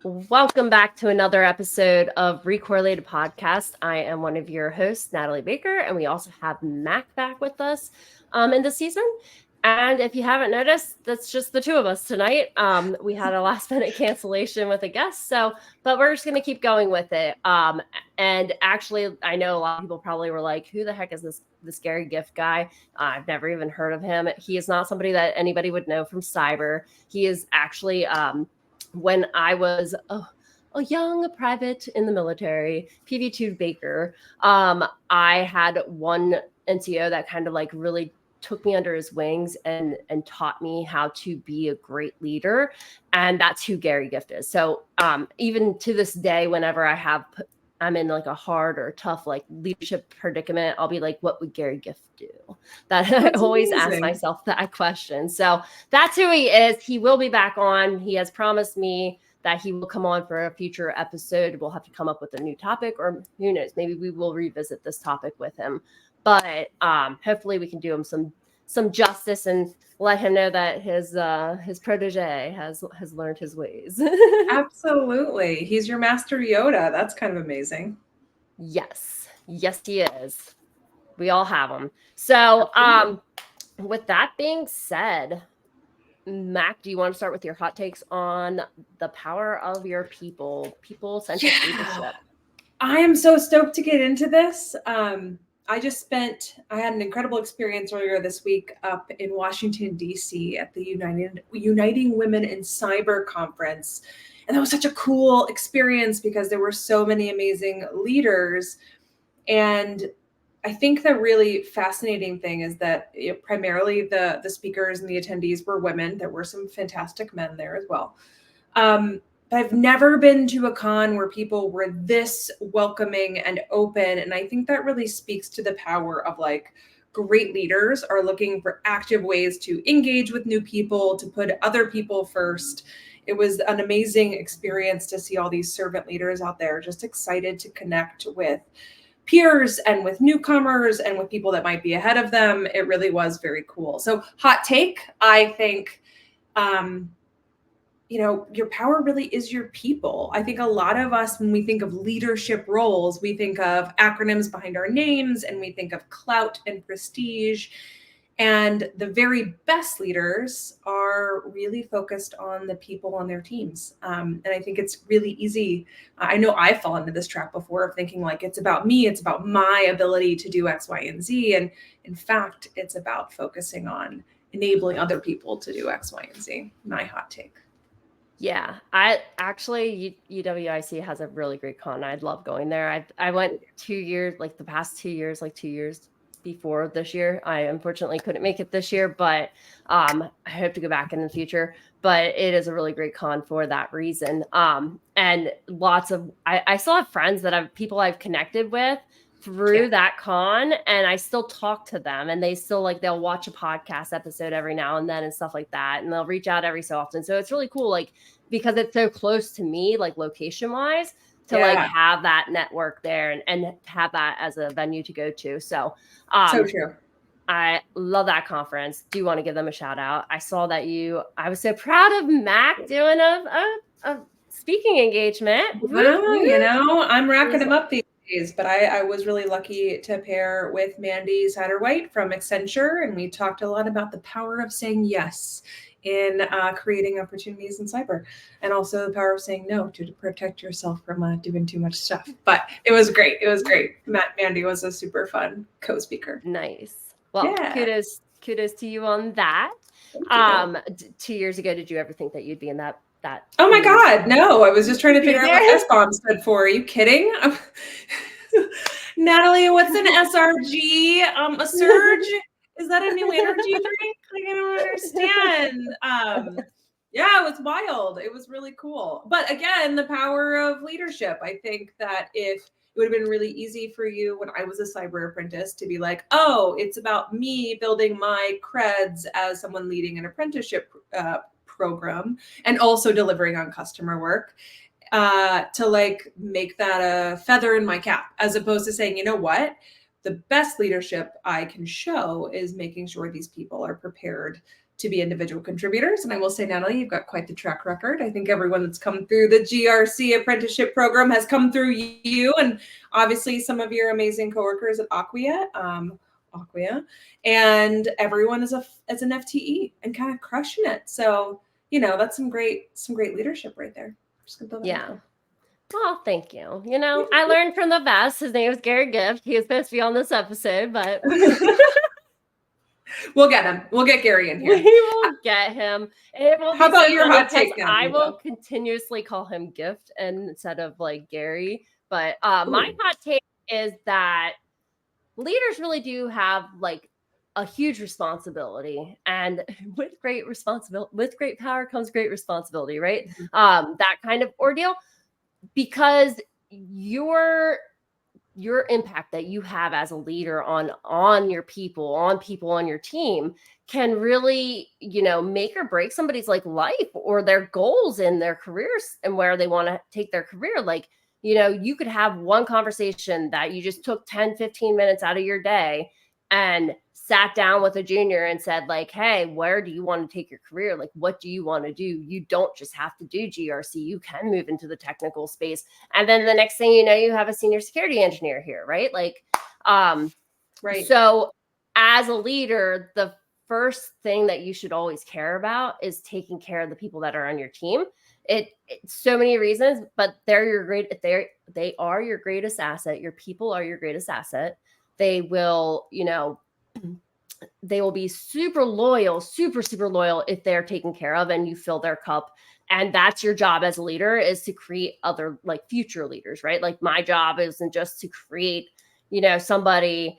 Welcome back to another episode of Re-Correlated Podcast. I am one of your hosts, Natalie Baker, and we also have Mac back with us in this season. And if you haven't noticed, that's just the two of us tonight. We had a last minute cancellation with a guest, but we're just going to keep going with it. And actually, I know a lot of people probably were like, who the heck is this Gary Gift guy? I've never even heard of him. He is not somebody that anybody would know from cyber. He is actually when I was a young private in the military, PV2 Baker, I had one NCO that kind of like really took me under his wings and taught me how to be a great leader. And that's who Gary Gift is. So even to this day, whenever I'm in like a hard or tough like leadership predicament, I'll be like, what would Gary Gift do? That's I always amazing. Ask myself that question. So that's who he is. He will be back on. He has promised me that he will come on for a future episode. We'll have to come up with a new topic, or who knows, maybe we will revisit this topic with him. But hopefully we can do him some justice and let him know that his protege has learned his ways. Absolutely. He's your Master Yoda. That's kind of amazing. Yes, he is. We all have them. So with that being said, Mac, do you want to start with your hot takes on the power of your people-centric leadership? I am so stoked to get into this. I had an incredible experience earlier this week up in Washington, D.C. at the Uniting Women in Cyber conference. And that was such a cool experience because there were so many amazing leaders. And I think the really fascinating thing is that primarily the speakers and the attendees were women. There were some fantastic men there as well. But I've never been to a con where people were this welcoming and open. And I think that really speaks to the power of like great leaders are looking for active ways to engage with new people, to put other people first. It was an amazing experience to see all these servant leaders out there just excited to connect with peers and with newcomers and with people that might be ahead of them. It really was very cool. So hot take, I think, your power really is your people. I think a lot of us, when we think of leadership roles, we think of acronyms behind our names and we think of clout and prestige. And the very best leaders are really focused on the people on their teams. And I think it's really easy. I know I've fallen into this trap before of thinking like, it's about me, it's about my ability to do X, Y, and Z. And in fact, it's about focusing on enabling other people to do X, Y, and Z. My hot take. Yeah, I actually, UWIC has a really great con. I'd love going there. I went 2 years, like the past 2 years, like 2 years before this year. I unfortunately couldn't make it this year, but I hope to go back in the future. But it is a really great con for that reason. And lots of, I still have friends people I've connected with through that con, and I still talk to them, and they still they'll watch a podcast episode every now and then and stuff like that, and they'll reach out every so often. So it's really cool, like, because it's so close to me, like location wise, to like have that network there and have that as a venue to go to. So so true. I love that conference. Do you want to give them a shout out? I saw that I was so proud of Mac doing a speaking engagement. Well, I'm racking them up these days, but I was really lucky to pair with Mandy Satterwhite from Accenture, and we talked a lot about the power of saying yes in creating opportunities in cyber, and also the power of saying no to protect yourself from doing too much stuff. But it was great. Mandy was a super fun co-speaker. Nice. Well, kudos to you on that. 2 years ago, did you ever think that you'd be in that? Oh my God, no. I was just trying to figure out what S-bomb stood for. Are you kidding? Natalie, what's an SRG? A surge? Is that a new energy drink? Like, I don't understand. Yeah, it was wild. It was really cool. But again, the power of leadership. I think that if it would have been really easy for you when I was a cyber apprentice to be like, oh, it's about me building my creds as someone leading an apprenticeship program and also delivering on customer work, to like make that a feather in my cap, as opposed to saying, you know what, the best leadership I can show is making sure these people are prepared to be individual contributors. And I will say, Natalie, you've got quite the track record. I think everyone that's come through the GRC apprenticeship program has come through you, and obviously some of your amazing coworkers at Acquia, and everyone is as an FTE and kind of crushing it. So, that's some great leadership right there. Just gonna throw that out there. Well, thank you. I learned from the best. His name is Gary Gift. He was supposed to be on this episode, but we'll get him. We'll get Gary in here. We will get him. How about your hot take now? I will continuously call him Gift instead of like Gary. But my hot take is that leaders really do have like a huge responsibility, and with great power comes great responsibility, right? Mm-hmm. That kind of ordeal, because your impact that you have as a leader on your people, on your team can really, make or break somebody's like life or their goals in their careers and where they want to take their career. Like, you could have one conversation that you just took 10, 15 minutes out of your day and sat down with a junior and said like, hey, where do you want to take your career? Like, what do you want to do? You don't just have to do GRC. You can move into the technical space. And then the next thing you know, you have a senior security engineer here, right? Like, right. So as a leader, the first thing that you should always care about is taking care of the people that are on your team. It's so many reasons, but they are your greatest asset. Your people are your greatest asset. They will, they will be super loyal, super loyal if they're taken care of and you fill their cup. And that's your job as a leader, is to create other like future leaders, right? Like my job isn't just to create, somebody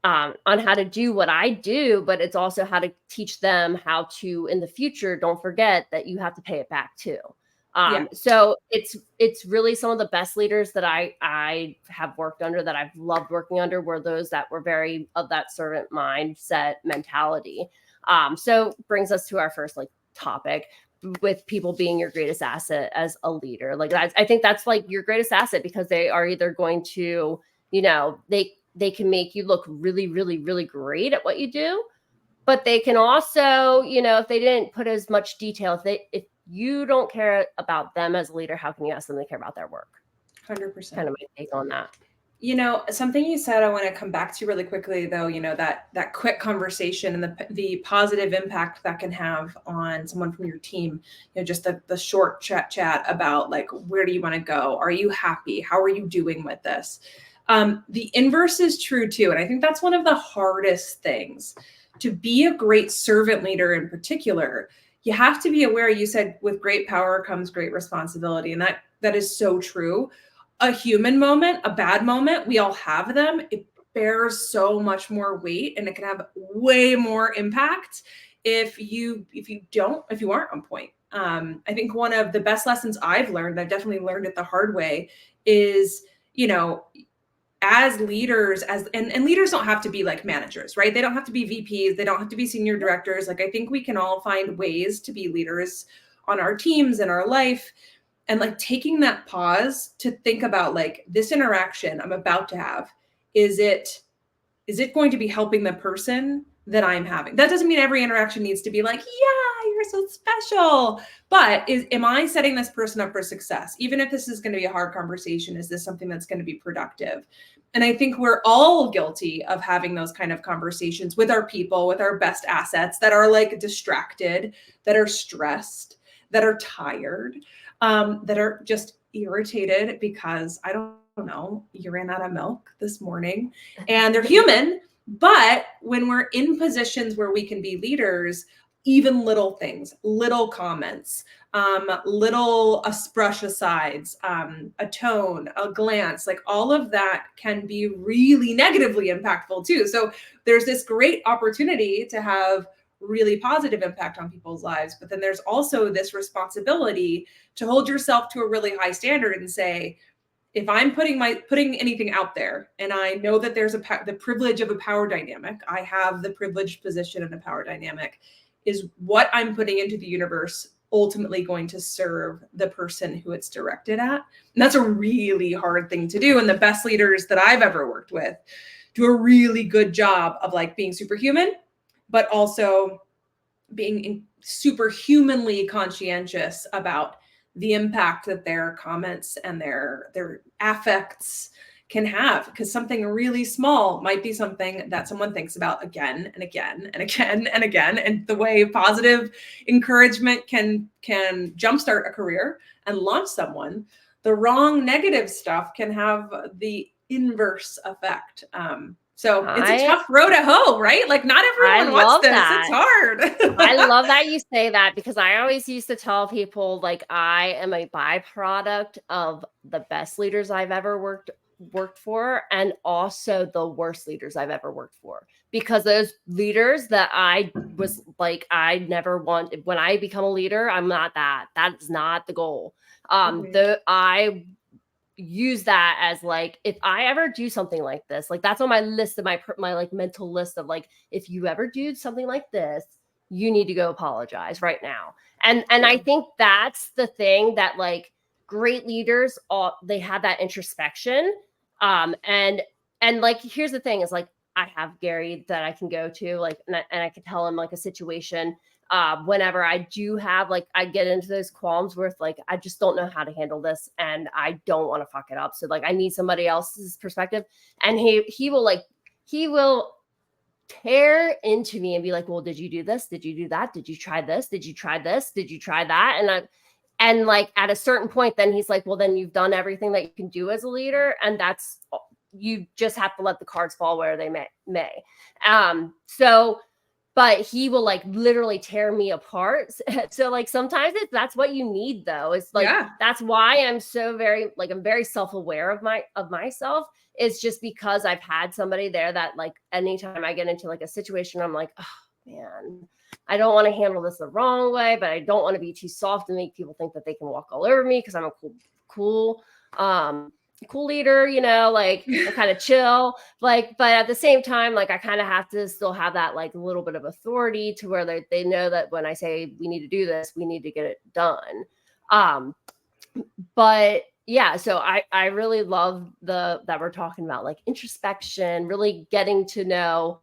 on how to do what I do, but it's also how to teach them how to, in the future, don't forget that you have to pay it back too. So it's really some of the best leaders that I have worked under, that I've loved working under, were those that were very of that servant mindset mentality. So brings us to our first like topic, with people being your greatest asset as a leader. Like I think that's like your greatest asset, because they are either going to, they can make you look really, really, really great at what you do, but they can also, if they didn't put as much detail, if you don't care about them as a leader, how can you ask them to care about their work? 100%. Kind of my take on that. Something you said I want to come back to really quickly, though, that quick conversation and the positive impact that can have on someone from your team, just the short chat about like, where do you want to go? Are you happy? How are you doing with this? The inverse is true too. And I think that's one of the hardest things. To be a great servant leader in particular, you have to be aware, you said with great power comes great responsibility. And that is so true. A human moment, a bad moment, we all have them. It bears so much more weight, and it can have way more impact if you aren't on point. I think one of the best lessons I've learned, I've definitely learned it the hard way, is, as leaders, and leaders don't have to be like managers, right? They don't have to be VPs. They don't have to be senior directors. Like, I think we can all find ways to be leaders on our teams and our life. And like taking that pause to think about like, this interaction I'm about to have, is it going to be helping the person that I'm having? That doesn't mean every interaction needs to be like, yeah, you're so special. But am I setting this person up for success? Even if this is going to be a hard conversation, is this something that's going to be productive? And I think we're all guilty of having those kind of conversations with our people, with our best assets that are like distracted, that are stressed, that are tired, that are just irritated because, I don't know, you ran out of milk this morning, and they're human. But when we're in positions where we can be leaders, even little things, little comments, little brush asides, a tone, a glance, like all of that can be really negatively impactful too. So there's this great opportunity to have really positive impact on people's lives. But then there's also this responsibility to hold yourself to a really high standard and say, if I'm putting anything out there, and I know that there's the privilege of a power dynamic, I have the privileged position in a power dynamic, is what I'm putting into the universe ultimately going to serve the person who it's directed at? And that's a really hard thing to do. And the best leaders that I've ever worked with do a really good job of like being superhuman, but also being superhumanly conscientious about the impact that their comments and their affects can have, because something really small might be something that someone thinks about again and again and again and again. And the way positive encouragement can jumpstart a career and launch someone, the wrong negative stuff can have the inverse effect. So it's a tough road to hoe, right? Like not everyone wants this. It's hard. I love that you say that, because I always used to tell people, like, I am a byproduct of the best leaders I've ever worked for, and also the worst leaders I've ever worked for, because those leaders that I was like, I never want, when I become a leader, I'm not that. That's not the goal. I use that as like, if I ever do something like this, like that's on my list of my like mental list of like, if you ever do something like this, you need to go apologize right now. And I think that's the thing that like great leaders, they have that introspection. And like, here's the thing is like, I have Gary that I can go to, like, and I can tell him like a situation whenever I do have, like, I get into those qualms where like, I just don't know how to handle this and I don't want to fuck it up. So like, I need somebody else's perspective. And he will tear into me and be like, well, did you do this? Did you do that? Did you try this? Did you try this? Did you try that? And like at a certain point, then he's like, well, then you've done everything that you can do as a leader. And that's, you just have to let the cards fall where they may. But he will like literally tear me apart. So like sometimes that's what you need though. It's like, that's why I'm so very, like, I'm very self-aware of myself. It's just because I've had somebody there that like, anytime I get into like a situation, I'm like, oh man, I don't want to handle this the wrong way, but I don't want to be too soft and make people think that they can walk all over me because I'm a cool leader, you know, like I'm kind of chill, like, but at the same time, like I kind of have to still have that like a little bit of authority to where they know that when I say we need to do this, we need to get it done. But yeah, so I really love that we're talking about like introspection, really getting to know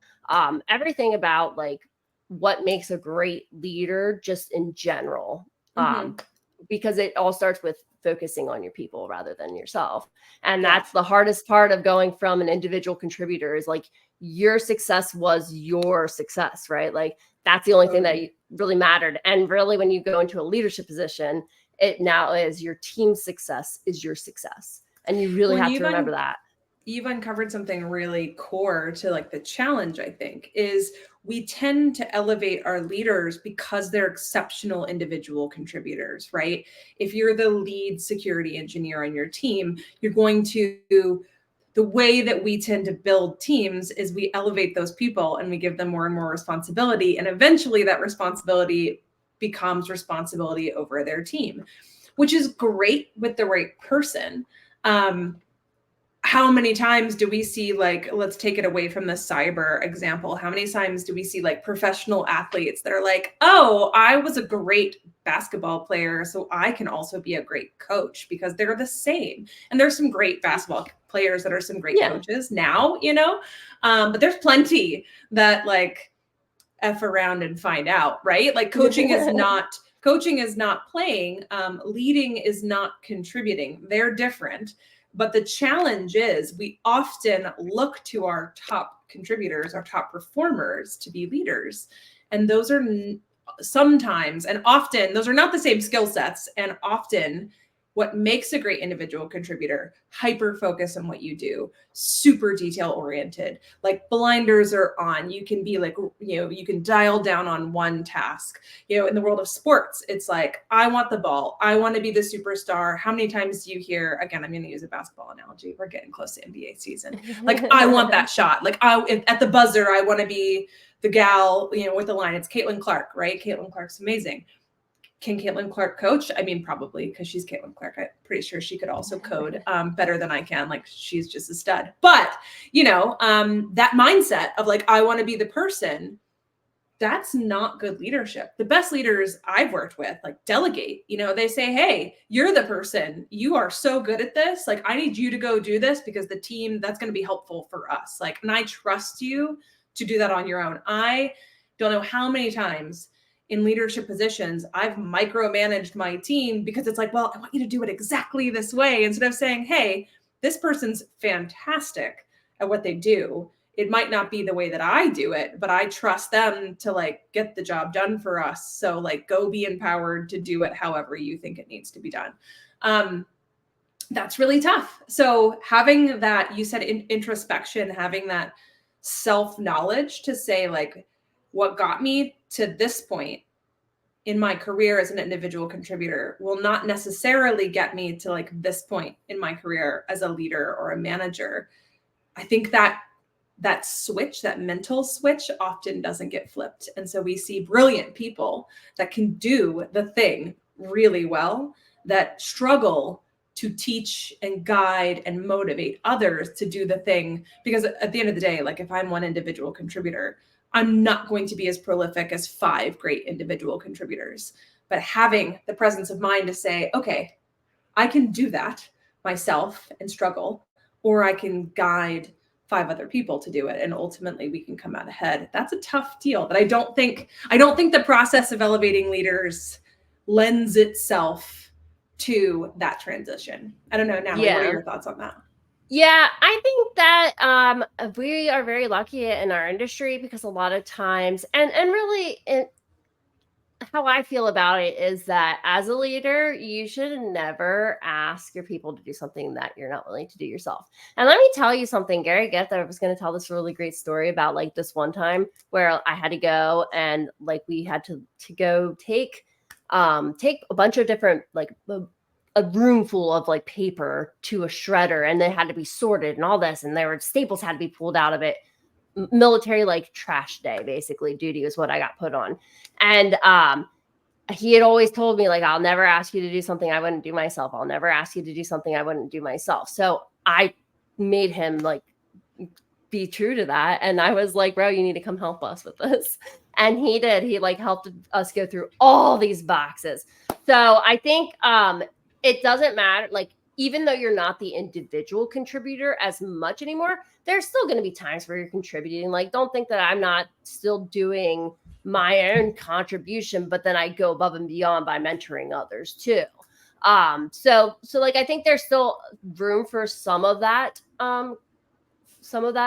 everything about like what makes a great leader just in general. Because it all starts with focusing on your people rather than yourself. And that's the hardest part of going from an individual contributor is like your success was your success, right? Like that's the only thing that really mattered. And really when you go into a leadership position, it now is your team's success is your success. And you really have to remember that. You've uncovered something really core to like the challenge, I think, is we tend to elevate our leaders because they're exceptional individual contributors, right? If you're the lead security engineer on your team, you're going to, the way that we tend to build teams is we elevate those people and we give them more and more responsibility. And eventually that responsibility becomes responsibility over their team, which is great with the right person. How many times do we see, like, let's take it away from the cyber example. How many times do we see like professional athletes that are like, oh, I was a great basketball player, so I can also be a great coach, because they're the same. And there's some great basketball players that are some great coaches now, you know, but there's plenty that like F around and find out, right? Like coaching is not playing, leading is not contributing. They're different. But the challenge is we often look to our top contributors, our top performers to be leaders. And those are sometimes, and often, those are not the same skill sets. And often what makes a great individual contributor, hyper focus on what you do, super detail oriented, like blinders are on. You can be like, you know, you can dial down on one task. You know, in the world of sports, it's like, I want the ball. I want to be the superstar. How many times do you hear, again, I'm going to use a basketball analogy. We're getting close to NBA season. Like, I want that shot. Like at the buzzer, I want to be the gal, you know, with the line. It's Caitlin Clark, right? Caitlin Clark's amazing. Can Caitlin Clark coach? I mean, probably, because she's Caitlin Clark. I'm pretty sure she could also code better than I can. Like, she's just a stud. But, you know, that mindset of like, I want to be the person, that's not good leadership. The best leaders I've worked with, like, delegate. You know, they say, hey, you're the person. You are so good at this. Like, I need you to go do this because the team, that's going to be helpful for us. Like, and I trust you to do that on your own. I don't know how many times in leadership positions, I've micromanaged my team because it's like, well, I want you to do it exactly this way. Instead of saying, hey, this person's fantastic at what they do. It might not be the way that I do it, but I trust them to like get the job done for us. So like, go be empowered to do it however you think it needs to be done. That's really tough. So having that, you said introspection, having that self-knowledge to say like, what got me to this point in my career as an individual contributor will not necessarily get me to like this point in my career as a leader or a manager. I think that switch, that mental switch, often doesn't get flipped. And so we see brilliant people that can do the thing really well, that struggle to teach and guide and motivate others to do the thing. Because at the end of the day, like if I'm one individual contributor, I'm not going to be as prolific as 5 great individual contributors. But having the presence of mind to say, okay, I can do that myself and struggle, or I can guide 5 other people to do it, and ultimately we can come out ahead. That's a tough deal, but I don't think the process of elevating leaders lends itself to that transition. I don't know, Natalie, what are your thoughts on that? Yeah, I think that we are very lucky in our industry because a lot of times, and really, how I feel about it is that as a leader, you should never ask your people to do something that you're not willing to do yourself. And let me tell you something, Gary Gift, I was going to tell this really great story about like this one time where I had to go and like we had to go take a bunch of different like a room full of like paper to a shredder, and they had to be sorted and all this, and there were staples had to be pulled out of it. Military like trash day, basically duty was what I got put on. And he had always told me like, I'll never ask you to do something I wouldn't do myself. I'll never ask you to do something I wouldn't do myself. So I made him like be true to that. And I was like, bro, you need to come help us with this. And he did. He like helped us go through all these boxes. So I think it doesn't matter. Like, even though you're not the individual contributor as much anymore, there's still going to be times where you're contributing. Like, don't think that I'm not still doing my own contribution, but then I go above and beyond by mentoring others too. So like, I think there's still room for some of that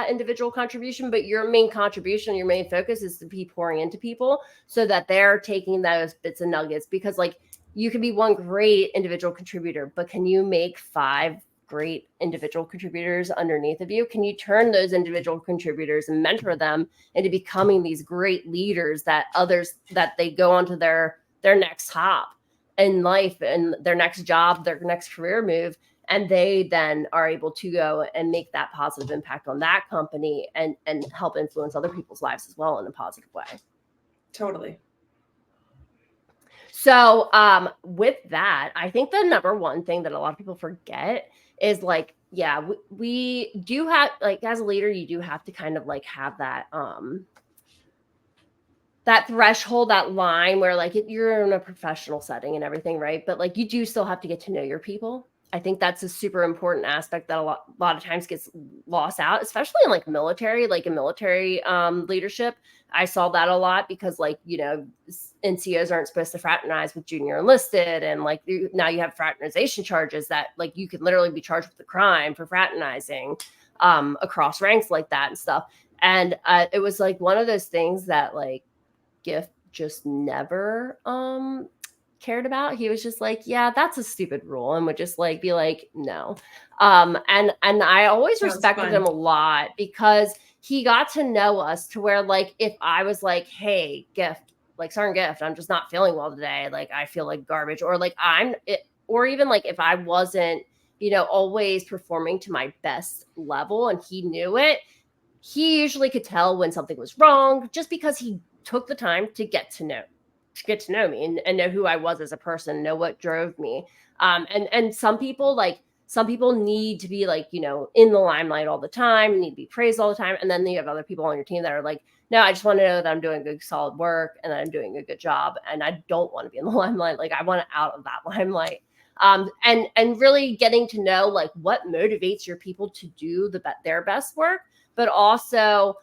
individual contribution, but your main contribution, your main focus is to be pouring into people so that they're taking those bits and nuggets. Because like, you can be one great individual contributor, but can you make 5 great individual contributors underneath of you? Can you turn those individual contributors and mentor them into becoming these great leaders that they go on to their next hop in life and their next job, their next career move, and they then are able to go and make that positive impact on that company and help influence other people's lives as well in a positive way. Totally. So with that, I think the number one thing that a lot of people forget is like, yeah, we do have, like, as a leader, you do have to kind of like have that that threshold, that line where like you're in a professional setting and everything, right? But like, you do still have to get to know your people. I think that's a super important aspect that a lot of times gets lost out, especially in like military, like in military leadership. I saw that a lot because like, you know, NCOs aren't supposed to fraternize with junior enlisted. And like now you have fraternization charges that like you could literally be charged with a crime for fraternizing across ranks like that and stuff. And it was like one of those things that like Gift just never cared about. He was just like, yeah, that's a stupid rule, and would just like be like, no. And I always respected him a lot because he got to know us to where like, if I was like, hey, Gift, like Sergeant Gift, I'm just not feeling well today. Like, I feel like garbage, or like or even like if I wasn't, you know, always performing to my best level and he knew it, he usually could tell when something was wrong just because he took the time to get to know me and know who I was as a person, know what drove me. And some people need to be like, you know, in the limelight all the time, need to be praised all the time. And then you have other people on your team that are like, no, I just want to know that I'm doing good, solid work and that I'm doing a good job. And I don't want to be in the limelight. Like, I want out of that limelight. And really getting to know like what motivates your people to do their best work, but also,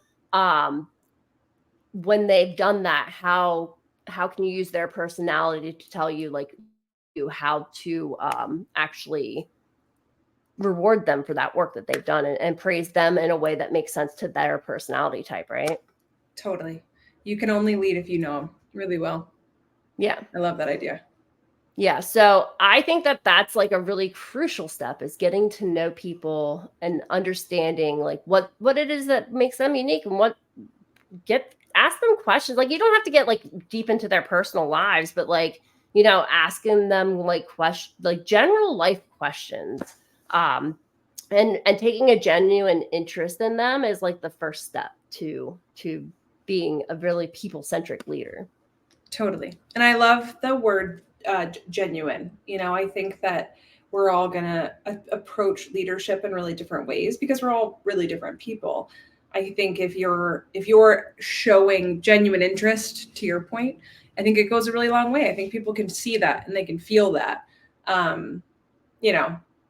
when they've done that, how how can you use their personality to tell you like you how to actually reward them for that work that they've done, and praise them in a way that makes sense to their personality type, right? Totally. You can only lead if you know them really well. Yeah. I love that idea. Yeah. So I think that that's like a really crucial step, is getting to know people and understanding like what it is that makes them unique, and ask them questions. Like, you don't have to get like deep into their personal lives, but like, asking them like general life questions. And taking a genuine interest in them is like the first step to being a really people-centric leader. Totally. And I love the word genuine. I think that we're all going to approach leadership in really different ways because we're all really different people. I think if you're showing genuine interest, to your point, I think it goes a really long way. I think people can see that and they can feel that,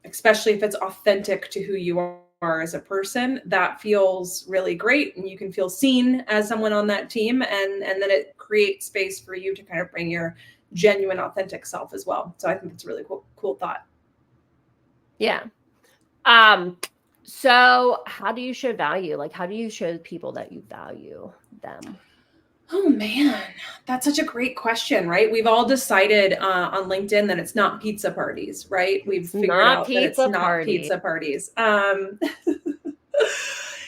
especially if it's authentic to who you are as a person. That feels really great, and you can feel seen as someone on that team, and then it creates space for you to kind of bring your genuine, authentic self as well. So I think it's a really cool thought. Yeah. So how do you show value? Like, how do you show people that you value them? Oh man, that's such a great question, right? We've all decided on LinkedIn that it's not pizza parties, right? We've figured out that it's not pizza parties.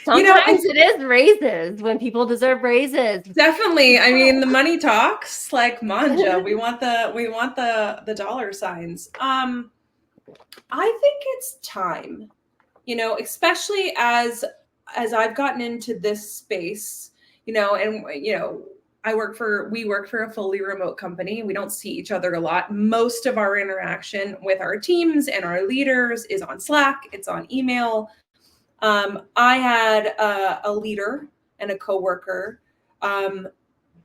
Sometimes it is raises when people deserve raises. Definitely. I mean, the money talks, like manja. We want the dollar signs. I think it's time, especially as I've gotten into this space, and we work for a fully remote company. We don't see each other a lot. Most of our interaction with our teams and our leaders is on Slack. It's on email. I had a leader and a coworker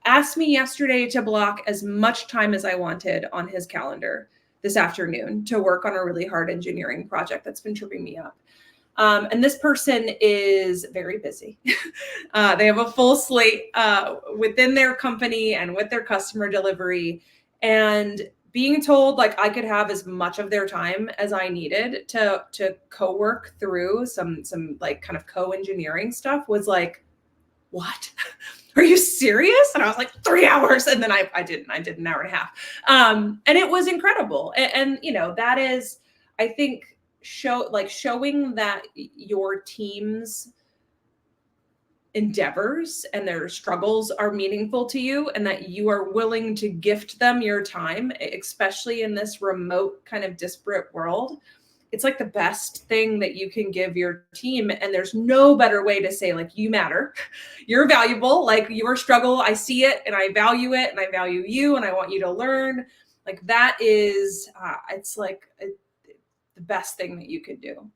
asked me yesterday to block as much time as I wanted on his calendar this afternoon to work on a really hard engineering project that's been tripping me up. And this person is very busy. They have a full slate within their company and with their customer delivery. And being told like I could have as much of their time as I needed to co-work through some like kind of co-engineering stuff was like, what? Are you serious? And I was like, 3 hours. And then I did an hour and a half. And it was incredible. And that is, I think, showing that your team's endeavors and their struggles are meaningful to you, and that you are willing to gift them your time, especially in this remote kind of disparate world. It's like the best thing that you can give your team. And there's no better way to say, like, you matter, you're valuable, like your struggle, I see it and I value it, and I value you, and I want you to learn. Like that is, it's like the best thing that you could do.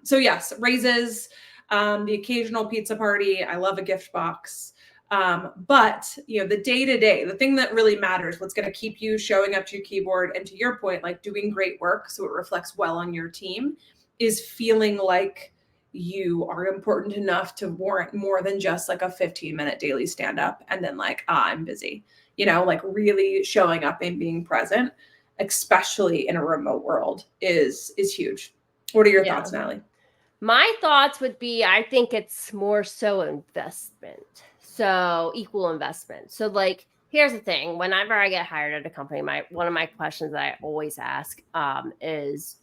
So yes, raises, the occasional pizza party. I love a gift box. But the day-to-day, the thing that really matters, what's going to keep you showing up to your keyboard and, to your point, like doing great work so it reflects well on your team, is feeling like you are important enough to warrant more than just like a 15-minute daily stand-up and then like, I'm busy, like really showing up and being present, especially in a remote world, is huge. What are your thoughts, Natalie? My thoughts would be, I think it's more so investment. So equal investment. So like, here's the thing. Whenever I get hired at a company, one of my questions that I always ask is,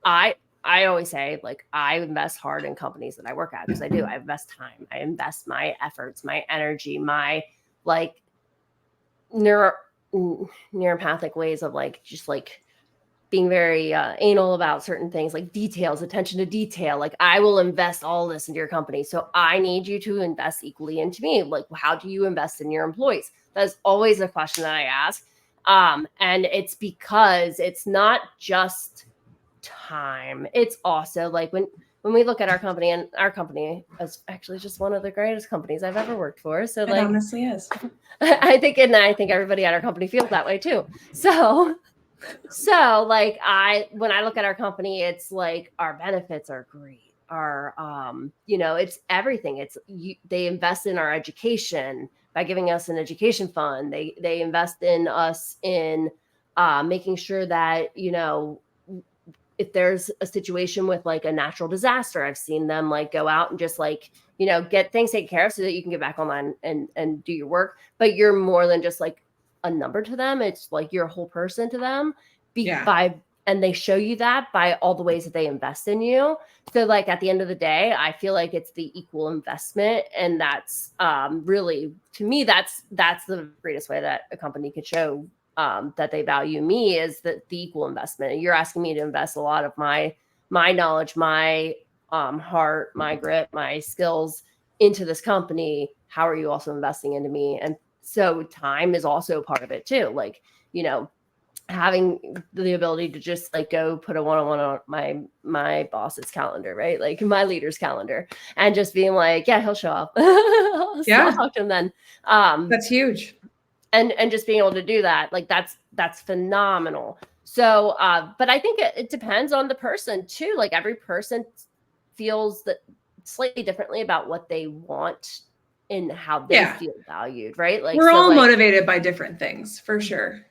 I always say, like, I invest hard in companies that I work at, because I do. I invest time. I invest my efforts, my energy, my like neuropathic ways of like just like being very anal about certain things, like details, attention to detail. Like, I will invest all this into your company. So I need you to invest equally into me. Like, how do you invest in your employees? That's always a question that I ask. And it's because it's not just time. It's also like when we look at our company, and our company is actually just one of the greatest companies I've ever worked for. So like, it honestly is. I think everybody at our company feels that way too. So like, when I look at our company, it's like our benefits are great. Our it's everything. They invest in our education. by giving us an education fund. They invest in us in making sure that, you know, if there's a situation with like a natural disaster, I've seen them like go out and just like, you know, get things taken care of so that you can get back online and do your work. But you're more than just like a number to them. It's like you're a whole person to them and they show you that by all the ways that they invest in you. So like at the end of the day, I feel like it's the equal investment. And that's really, to me, that's the greatest way that a company could show that they value me, is the equal investment. You're asking me to invest a lot of my knowledge, my heart, my grit, my skills into this company. How are you also investing into me? And so time is also part of it too. Like, you know, having the ability to just like go put a one-on-one on my boss's calendar, right? Like my leader's calendar, and just being like, yeah, he'll show up. I'll talk to him then. That's huge. And just being able to do that, like that's phenomenal. So, but I think it depends on the person too. Like every person feels that slightly differently about what they want and how they feel valued, right? Like we're all motivated by different things, for sure.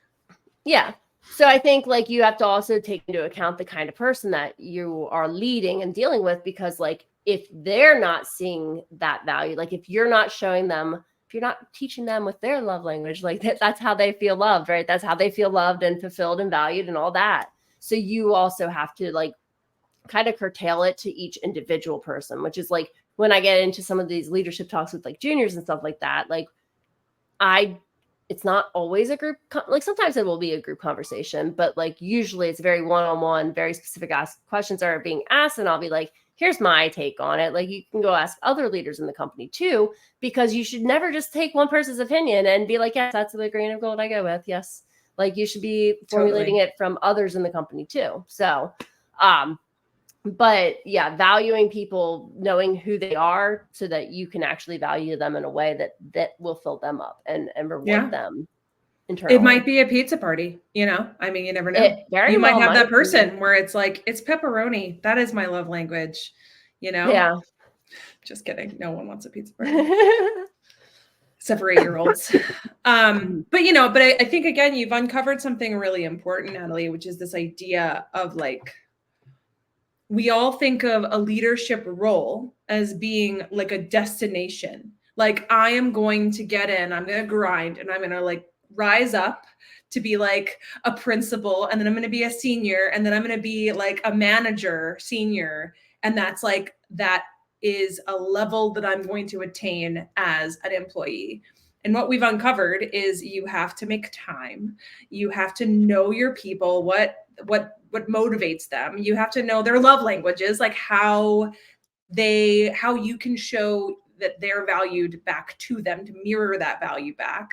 Yeah. So I think like you have to also take into account the kind of person that you are leading and dealing with, because like if they're not seeing that value, like if you're not showing them, if you're not teaching them with their love language, like that's how they feel loved, right? That's how they feel loved and fulfilled and valued and all that. So you also have to like kind of curtail it to each individual person, which is like when I get into some of these leadership talks with like juniors and stuff like that, like it's not always a group, like sometimes it will be a group conversation, but like usually it's very one-on-one, very specific questions are being asked. And I'll be like, here's my take on it. Like you can go ask other leaders in the company too, because you should never just take one person's opinion and be like, yes, that's the grain of gold I go with. Yes. Like you should be formulating it from others in the company too. So, but yeah, valuing people, knowing who they are so that you can actually value them in a way that will fill them up and reward them internally. It might be a pizza party, you know? I mean, you never know. You might have that person where it's like, it's pepperoni. That is my love language, you know? Yeah. Just kidding. No one wants a pizza party. Except for 8-year-olds. But, you know, but I think, again, you've uncovered something really important, Natalie, which is this idea of like, we all think of a leadership role as being like a destination. Like I am going to get in, I'm going to grind, and I'm going to like rise up to be like a principal, and then I'm going to be a senior, and then I'm going to be like a manager, senior. And that's like, that is a level that I'm going to attain as an employee. And what we've uncovered is you have to make time. You have to know your people, what motivates them. You have to know their love languages, like how you can show that they're valued back to them, to mirror that value back.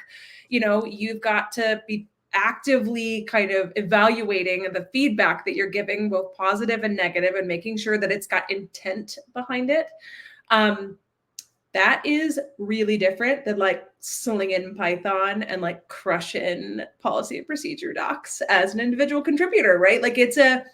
You know, you've got to be actively kind of evaluating the feedback that you're giving, both positive and negative, and making sure that it's got intent behind it. That is really different than like slinging Python and like crushing policy and procedure docs as an individual contributor, right? Like it's a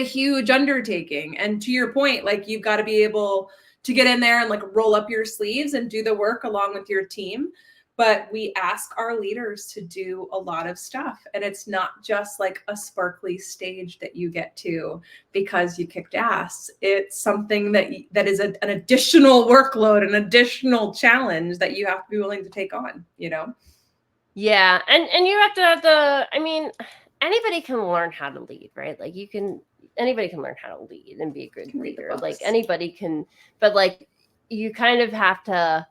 huge undertaking. And to your point, like you've got to be able to get in there and like roll up your sleeves and do the work along with your team. But we ask our leaders to do a lot of stuff. And it's not just like a sparkly stage that you get to because you kicked ass. It's something that is an additional workload, an additional challenge that you have to be willing to take on, you know? Yeah. And you have to, I mean, anybody can learn how to lead, right? Like anybody can learn how to lead and be a good leader. Like anybody can, but like you kind of have to,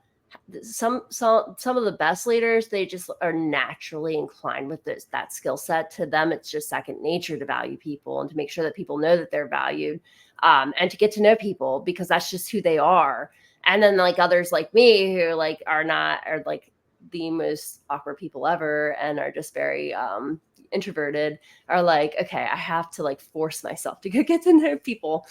some of the best leaders, they just are naturally inclined with that skill set. To them, it's just second nature to value people and to make sure that people know that they're valued, and to get to know people, because that's just who they are. And then like others like me who like are like the most awkward people ever and are just very introverted, are like, okay, I have to like force myself to go get to know people.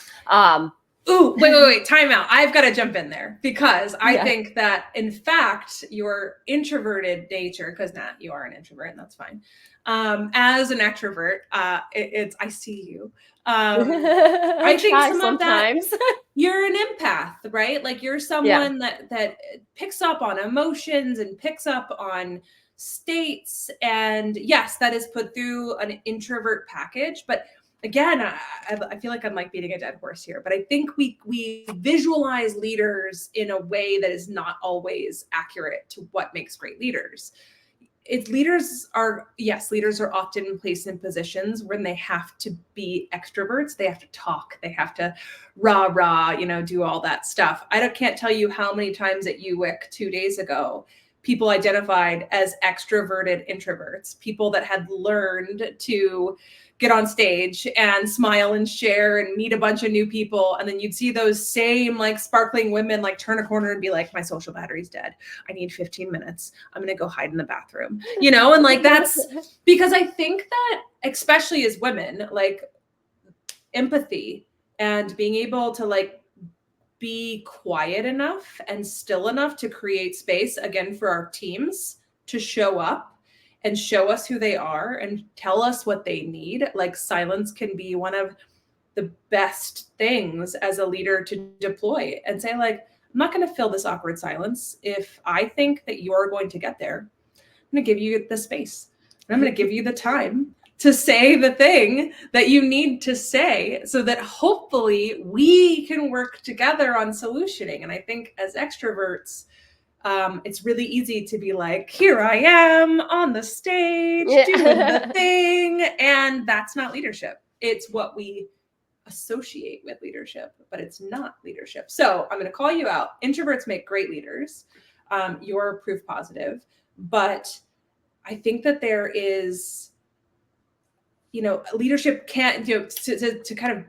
Ooh, wait. Time out. I've got to jump in there because I Yeah. think that, in fact, your introverted nature, because Nat, you are an introvert, and that's fine. As an extrovert, I see you. I I think try some of that, sometimes. you're an empath, right? Like you're Yeah. someone that picks up on emotions and picks up on states, and yes, that is put through an introvert package. But again, I feel like I'm like beating a dead horse here, but I think we visualize leaders in a way that is not always accurate to what makes great leaders. Leaders are often placed in positions when they have to be extroverts. They have to talk. They have to rah, do all that stuff. Can't tell you how many times at UWIC 2 days ago, people identified as extroverted introverts, people that had learned to get on stage and smile and share and meet a bunch of new people. And then you'd see those same like sparkling women like turn a corner and be like, my social battery's dead. I need 15 minutes. I'm going to go hide in the bathroom, and like that's because I think that especially as women, like empathy and being able to like be quiet enough and still enough to create space again for our teams to show up and show us who they are and tell us what they need. Like silence can be one of the best things as a leader to deploy and say, like, I'm not going to fill this awkward silence. If I think that you're going to get there, I'm going to give you the space and I'm going to give you the time to say the thing that you need to say so that hopefully we can work together on solutioning. And I think as extroverts, it's really easy to be like, here I am on the stage doing the thing. And that's not leadership. It's what we associate with leadership, but it's not leadership. So I'm going to call you out. Introverts make great leaders. You're proof positive. But I think that there is, leadership can't, to kind of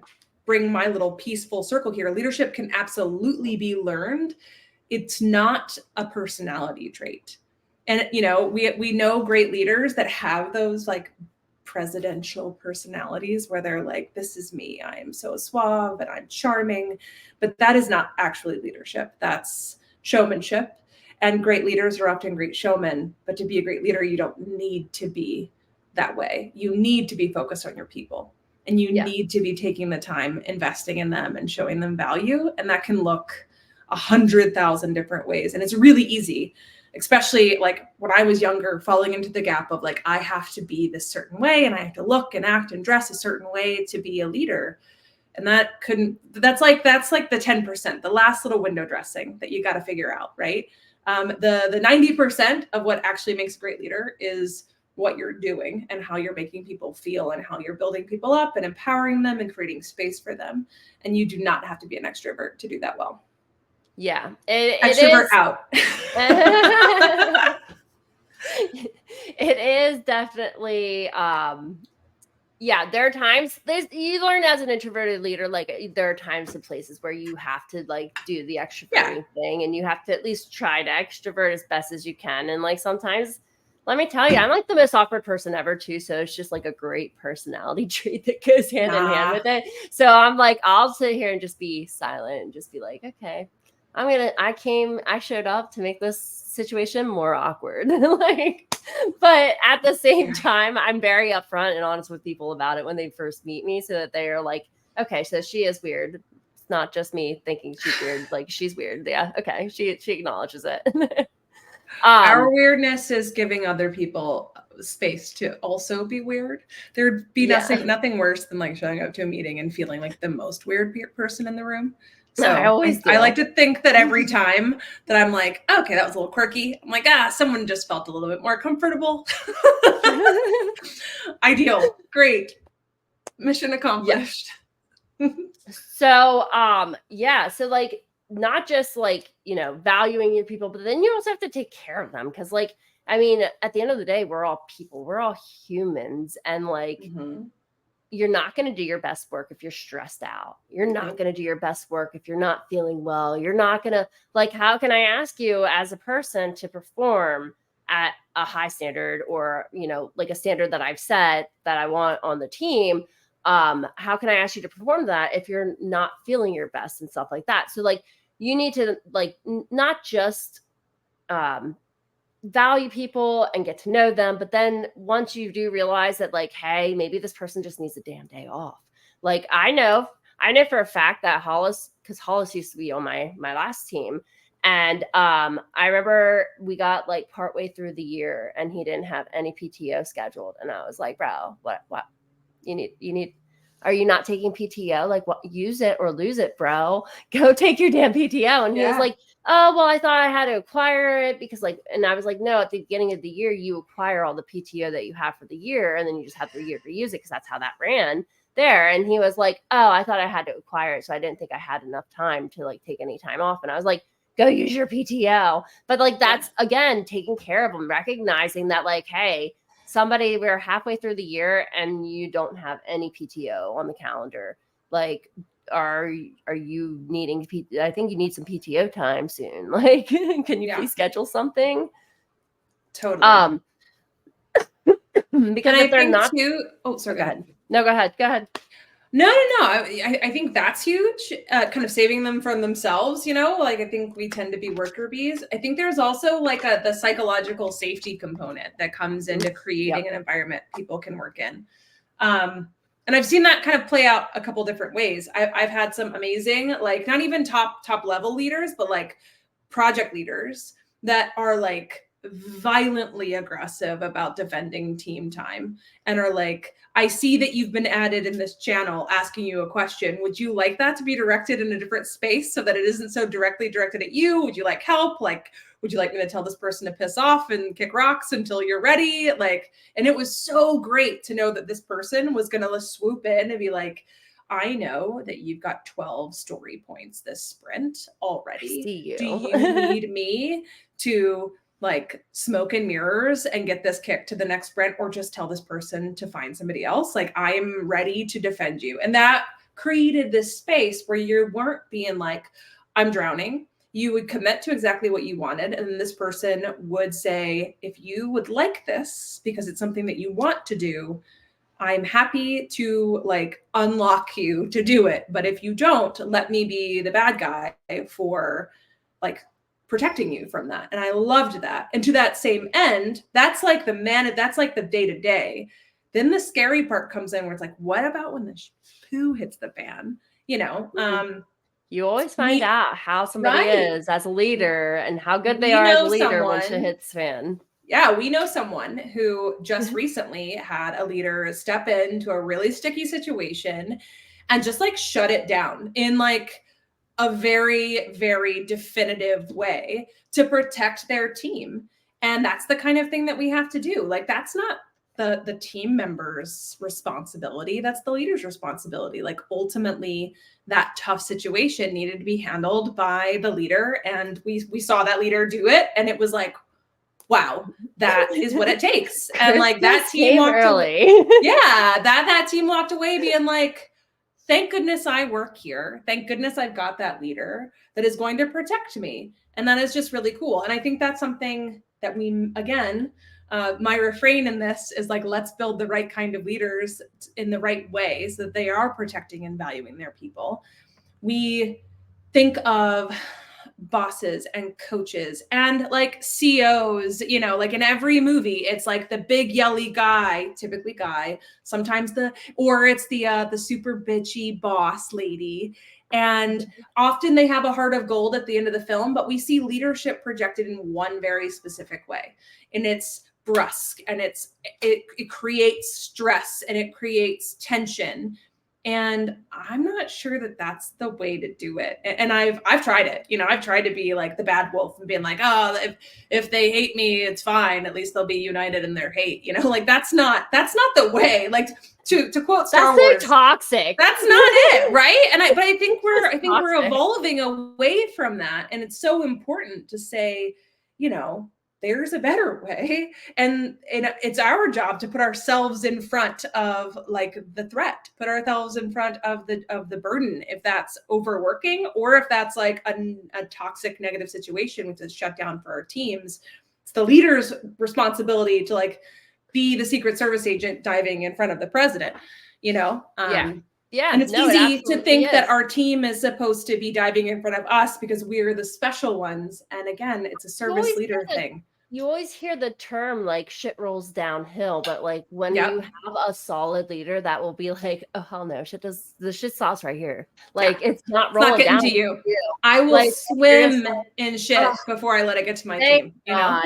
bring my little piece full circle here, leadership can absolutely be learned. It's not a personality trait. And, we know great leaders that have those like presidential personalities where they're like, this is me. I am so suave and I'm charming. But that is not actually leadership. That's showmanship. And great leaders are often great showmen. But to be a great leader, you don't need to be that way. You need to be focused on your people. And you need to be taking the time, investing in them and showing them value. And that can look 100,000 different ways. And it's really easy, especially like when I was younger, falling into the gap of like, I have to be this certain way and I have to look and act and dress a certain way to be a leader. And that's like the 10%, the last little window dressing that you got to figure out, right? The 90% of what actually makes a great leader is what you're doing and how you're making people feel and how you're building people up and empowering them and creating space for them. And you do not have to be an extrovert to do that well. Yeah. Extrovert out. It is definitely there are times you learn as an introverted leader, like there are times and places where you have to like do the extroverting thing and you have to at least try to extrovert as best as you can. And like sometimes, let me tell you, I'm like the most awkward person ever too. So it's just like a great personality trait that goes hand in hand with it. So I'm like, I'll sit here and just be silent and just be like, okay, I showed up to make this situation more awkward. But at the same time, I'm very upfront and honest with people about it when they first meet me so that they are like, okay, so she is weird. It's not just me thinking she's weird. Like she's weird. Yeah. Okay. She acknowledges it. Our weirdness is giving other people space to also be weird. There'd be nothing worse than like showing up to a meeting and feeling like the most weird person in the room. So I like to think that every time that I'm like, okay, that was a little quirky. I'm like, someone just felt a little bit more comfortable. Ideal. Great. Mission accomplished. So, so like, not just like, valuing your people, but then you also have to take care of them. Cause like, I mean, at the end of the day, we're all people, we're all humans. And like, you're not going to do your best work if you're stressed out. You're not going to do your best work if you're not feeling well. You're not going to like, how can I ask you as a person to perform at a high standard or, like a standard that I've set that I want on the team how can I ask you to perform that if you're not feeling your best and stuff like that? So like, you need to like not just value people and get to know them, but then once you do realize that like, hey, maybe this person just needs a damn day off. Like I know for a fact that Hollis, because Hollis used to be on my last team, and I remember we got like partway through the year and he didn't have any PTO scheduled, and I was like, bro, what you need, are you not taking PTO? Like, what, use it or lose it, bro. Go take your damn PTO. And he was like, oh, well, I thought I had to acquire it because like, and I was like, no, at the beginning of the year, you acquire all the PTO that you have for the year. And then you just have the year to use it because that's how that ran there. And he was like, oh, I thought I had to acquire it. So I didn't think I had enough time to like take any time off. And I was like, go use your PTO. But like, that's again, taking care of them, recognizing that like, hey, we're halfway through the year and you don't have any PTO on the calendar. Like, are you needing I think you need some PTO time soon. Like, can you please schedule something? Totally. Because if they're not too, oh, sorry, go ahead. No, go ahead. No. I think that's huge. Kind of saving them from themselves, you know, like I think we tend to be worker bees. I think there's also like the psychological safety component that comes into creating an environment people can work in. And I've seen that kind of play out a couple different ways. I've had some amazing, like not even top level leaders, but like project leaders that are like violently aggressive about defending team time and are like, I see that you've been added in this channel asking you a question. Would you like that to be directed in a different space so that it isn't so directly directed at you? Would you like help? Like, would you like me to tell this person to piss off and kick rocks until you're ready? Like, and it was so great to know that this person was going to swoop in and be like, I know that you've got 12 story points this sprint already. Do you need me to like smoke and mirrors and get this kick to the next sprint, or just tell this person to find somebody else? Like, I am ready to defend you. And that created this space where you weren't being like, I'm drowning. You would commit to exactly what you wanted. And this person would say, if you would like this, because it's something that you want to do, I'm happy to like unlock you to do it. But if you don't, let me be the bad guy for like protecting you from that. And I loved that. And to that same end, that's like that's like the day to day. Then the scary part comes in where it's like, what about when the poo hits the fan? You know, you always find out how somebody is as a leader and how good they are as a leader when shit hits fan. Yeah, we know someone who just recently had a leader step into a really sticky situation and just like shut it down in like a very, very definitive way to protect their team. And that's the kind of thing that we have to do. Like, that's not the team member's responsibility. That's the leader's responsibility. Like, ultimately, that tough situation needed to be handled by the leader. And we saw that leader do it. And it was like, wow, that is what it takes. And like that team walked early. That team walked away being like, thank goodness I work here. Thank goodness I've got that leader that is going to protect me. And that is just really cool. And I think that's something that we, again, my refrain in this is like, let's build the right kind of leaders in the right way so that they are protecting and valuing their people. We think of bosses and coaches and like CEOs, you know, like in every movie, it's like the big yelly guy, typically guy, sometimes it's the super bitchy boss lady. And often they have a heart of gold at the end of the film, but we see leadership projected in one very specific way. And it's brusque and it creates stress and it creates tension. And I'm not sure that that's the way to do it. And I've tried it. You know, I've tried to be like the bad wolf and being like, oh, if they hate me, it's fine. At least they'll be united in their hate. You know, like that's not the way. Like to quote Star Wars, that's so toxic. That's not it, right? But I think we're evolving away from that, and it's so important to say, you know, there's a better way. And it's our job to put ourselves in front of like the threat, put ourselves in front of the burden, if that's overworking or if that's like a toxic negative situation, which is shut down for our teams. It's the leader's responsibility to like be the Secret Service agent diving in front of the president, you know? Yeah. And it's No, easy to think is. that our team is supposed to be diving in front of us because we're the special ones. And again, it's a service leader thing. You always hear the term like shit rolls downhill, but like when Yep. you have a solid leader that will be like, oh hell no, the shit stops right here. Like it's not rolling getting down to you. I will like, swim in shit before I let it get to my team. You know?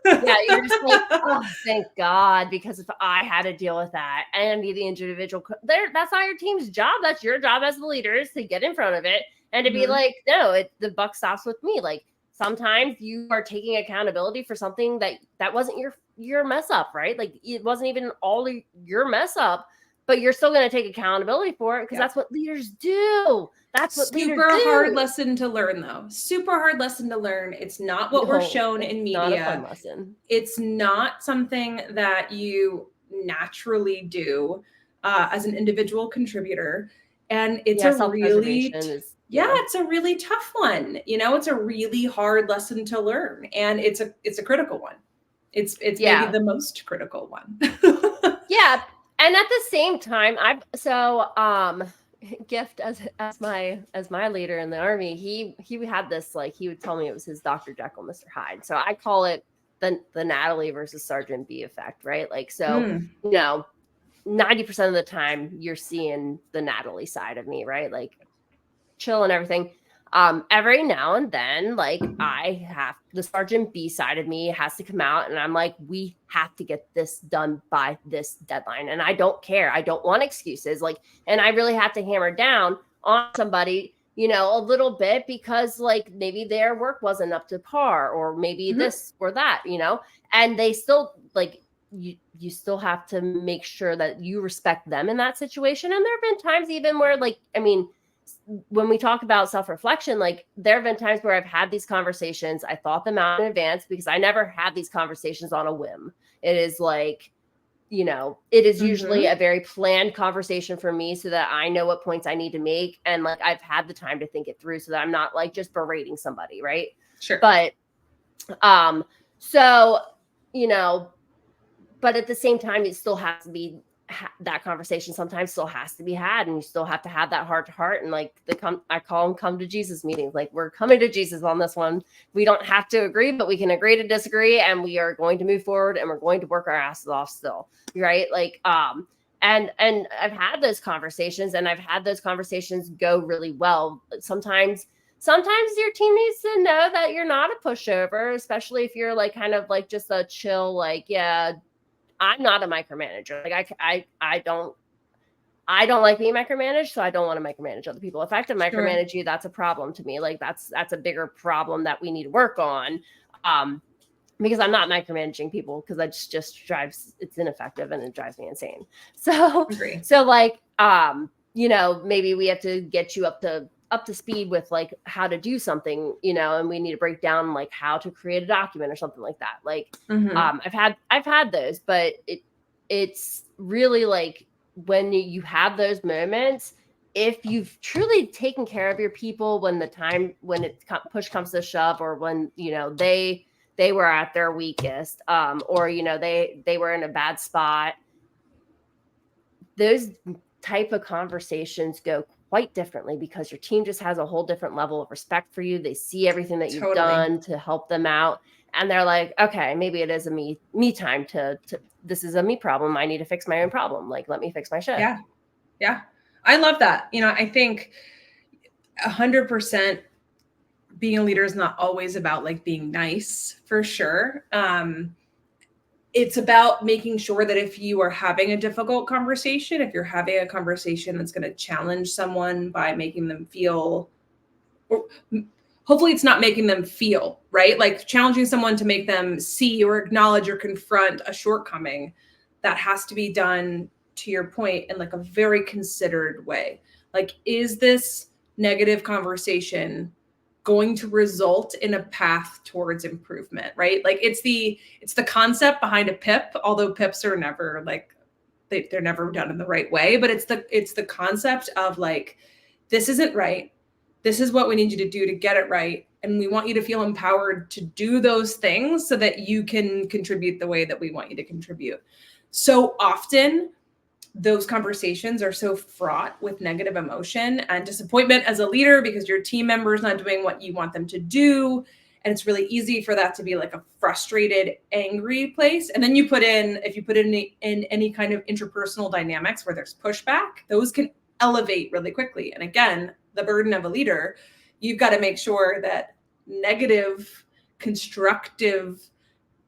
Yeah, you're just like, oh, thank God, because if I had to deal with that and be the individual, that's not your team's job. That's your job as the leader is to get in front of it and to be like, no, the buck stops with me. Like sometimes you are taking accountability for something that wasn't your mess up, right? Like it wasn't even all your mess up, but you're still going to take accountability for it because that's what leaders do. That's what leaders do. Super hard lesson to learn, though. Super hard lesson to learn. It's not what we're shown in media. Not a fun lesson. It's not something that you naturally do as an individual contributor, and it's a really it's a really tough one. You know, it's a really hard lesson to learn, and it's a critical one. It's maybe the most critical one. Yeah. And at the same time, Gift as my leader in the Army, he had this, like, he would tell me it was his Dr. Jekyll, Mr. Hyde. So I call it the Natalie versus Sergeant B effect, right? Like, so, you know, 90% of the time you're seeing the Natalie side of me, right? Like chill and everything. Every now and then, like I have the Sergeant B side of me has to come out and I'm like, we have to get this done by this deadline. And I don't care. I don't want excuses. Like, and I really have to hammer down on somebody, you know, a little bit because like maybe their work wasn't up to par or maybe this or that, you know, and they still like, you still have to make sure that you respect them in that situation. And there have been times even where like, I mean, when we talk about self-reflection, like there have been times where I've had these conversations. I thought them out in advance because I never had these conversations on a whim. It is like, you know, it is usually a very planned conversation for me so that I know what points I need to make. And like, I've had the time to think it through so that I'm not like just berating somebody. Right. Sure. But, so, you know, but at the same time, it still has to be that conversation sometimes still has to be had, and you still have to have that heart to heart. And like I call them come to Jesus meetings. Like we're coming to Jesus on this one. We don't have to agree, but we can agree to disagree, and we are going to move forward, and we're going to work our asses off still, right? Like, and I've had those conversations, and I've had those conversations go really well. Sometimes your team needs to know that you're not a pushover, especially if you're like kind of like just a chill, like, yeah, I'm not a micromanager. Like I don't like being micromanaged, so I don't want to micromanage other people. If I have to micromanage you, that's a problem to me. Like that's a bigger problem that we need to work on. Because I'm not micromanaging people because that just drives, it's ineffective and it drives me insane. So like you know, maybe we have to get you up to speed with like how to do something, you know, and we need to break down like how to create a document or something like that. Like, I've had those, but it's really like when you have those moments, if you've truly taken care of your people when push comes to shove, or when, you know, they were at their weakest, or, you know, they were in a bad spot, those type of conversations go quite differently because your team just has a whole different level of respect for you. They see everything that you've done to help them out. And they're like, okay, maybe it is a me time to this is a me problem. I need to fix my own problem. Like, let me fix my shit. Yeah. Yeah. I love that. You know, I think 100% being a leader is not always about like being nice, for sure. It's about making sure that if you are having a difficult conversation, if you're having a conversation that's going to challenge someone by making them feel, or hopefully it's not making them feel, right? Like challenging someone to make them see or acknowledge or confront a shortcoming, that has to be done, to your point, in like a very considered way. Like, is this negative conversation going to result in a path towards improvement, right? Like it's the concept behind a PIP, although PIPs are never like, they're never done in the right way, but it's the concept of like, this isn't right. This is what we need you to do to get it right. And we want you to feel empowered to do those things so that you can contribute the way that we want you to contribute. so often those conversations are so fraught with negative emotion and disappointment as a leader because your team member is not doing what you want them to do. And it's really easy for that to be like a frustrated, angry place. And then if you put in any kind of interpersonal dynamics where there's pushback, those can elevate really quickly. And again, the burden of a leader, you've got to make sure that negative, constructive,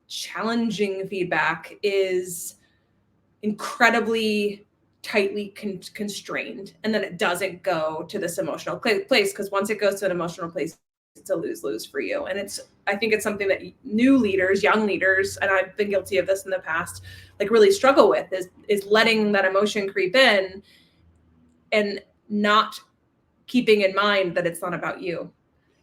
challenging feedback is incredibly tightly constrained, and then it doesn't go to this emotional place, because once it goes to an emotional place, it's a lose-lose for you. And I think it's something that new leaders, young leaders, and I've been guilty of this in the past, like really struggle with is letting that emotion creep in and not keeping in mind that it's not about you.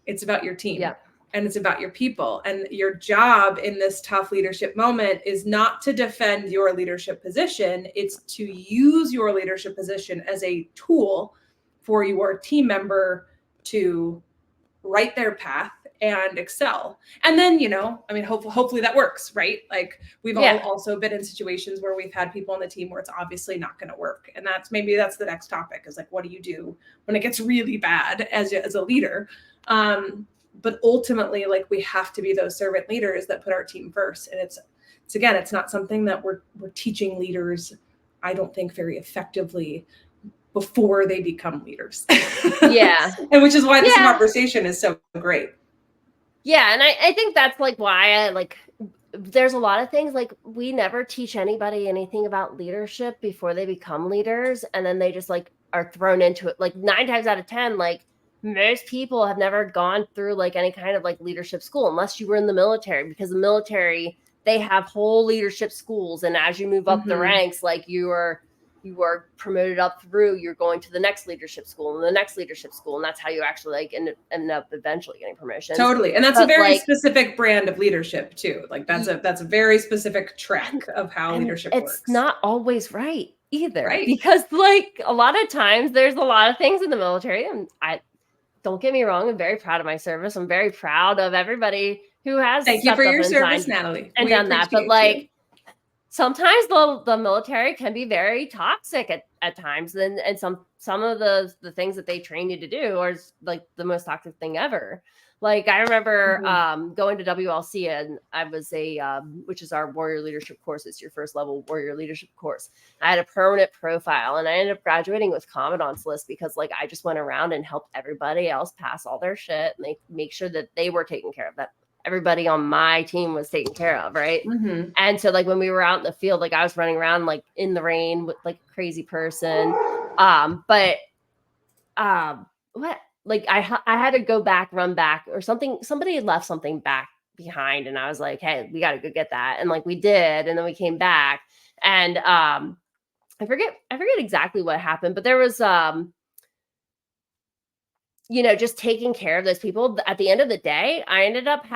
It's about your team. Yeah. And it's about your people. And your job in this tough leadership moment is not to defend your leadership position. It's to use your leadership position as a tool for your team member to write their path and excel. And then, hopefully that works, right? Like we've all also been in situations where we've had people on the team where it's obviously not going to work. And that's the next topic, is like, what do you do when it gets really bad as a leader? But ultimately, like, we have to be those servant leaders that put our team first. And it's not something that we're teaching leaders, I don't think, very effectively before they become leaders. Yeah. And which is why this conversation is so great. Yeah. And I think that's like why there's a lot of things, like we never teach anybody anything about leadership before they become leaders. And then they just like are thrown into it. Like 9 times out of 10, like most people have never gone through like any kind of like leadership school, unless you were in the military, because the military, they have whole leadership schools. And as you move up the ranks, like you are promoted up through, you're going to the next leadership school and the next leadership school. And that's how you actually like end up eventually getting promotion. Totally. And that's a very specific brand of leadership too. Like that's a very specific track of how leadership works. It's not always right either, right? Because like a lot of times there's a lot of things in the military, and don't get me wrong, I'm very proud of my service. I'm very proud of everybody who has. Thank you for your service, Natalie. And done that. But like sometimes the military can be very toxic at times. And some of the things that they train you to do are like the most toxic thing ever. Like I remember going to WLC, and I was which is our warrior leadership course. It's your first level warrior leadership course. I had a permanent profile, and I ended up graduating with commandant's list because like I just went around and helped everybody else pass all their shit and they make sure that they were taken care of, that everybody on my team was taken care of. Right. And so like when we were out in the field, like I was running around like in the rain with like a crazy person. What? Like I had to go back, run back or something. Somebody had left something back behind, and I was like, hey, we got to go get that. And like we did. And then we came back, and I forget exactly what happened, but there was, just taking care of those people. At the end of the day, I ended up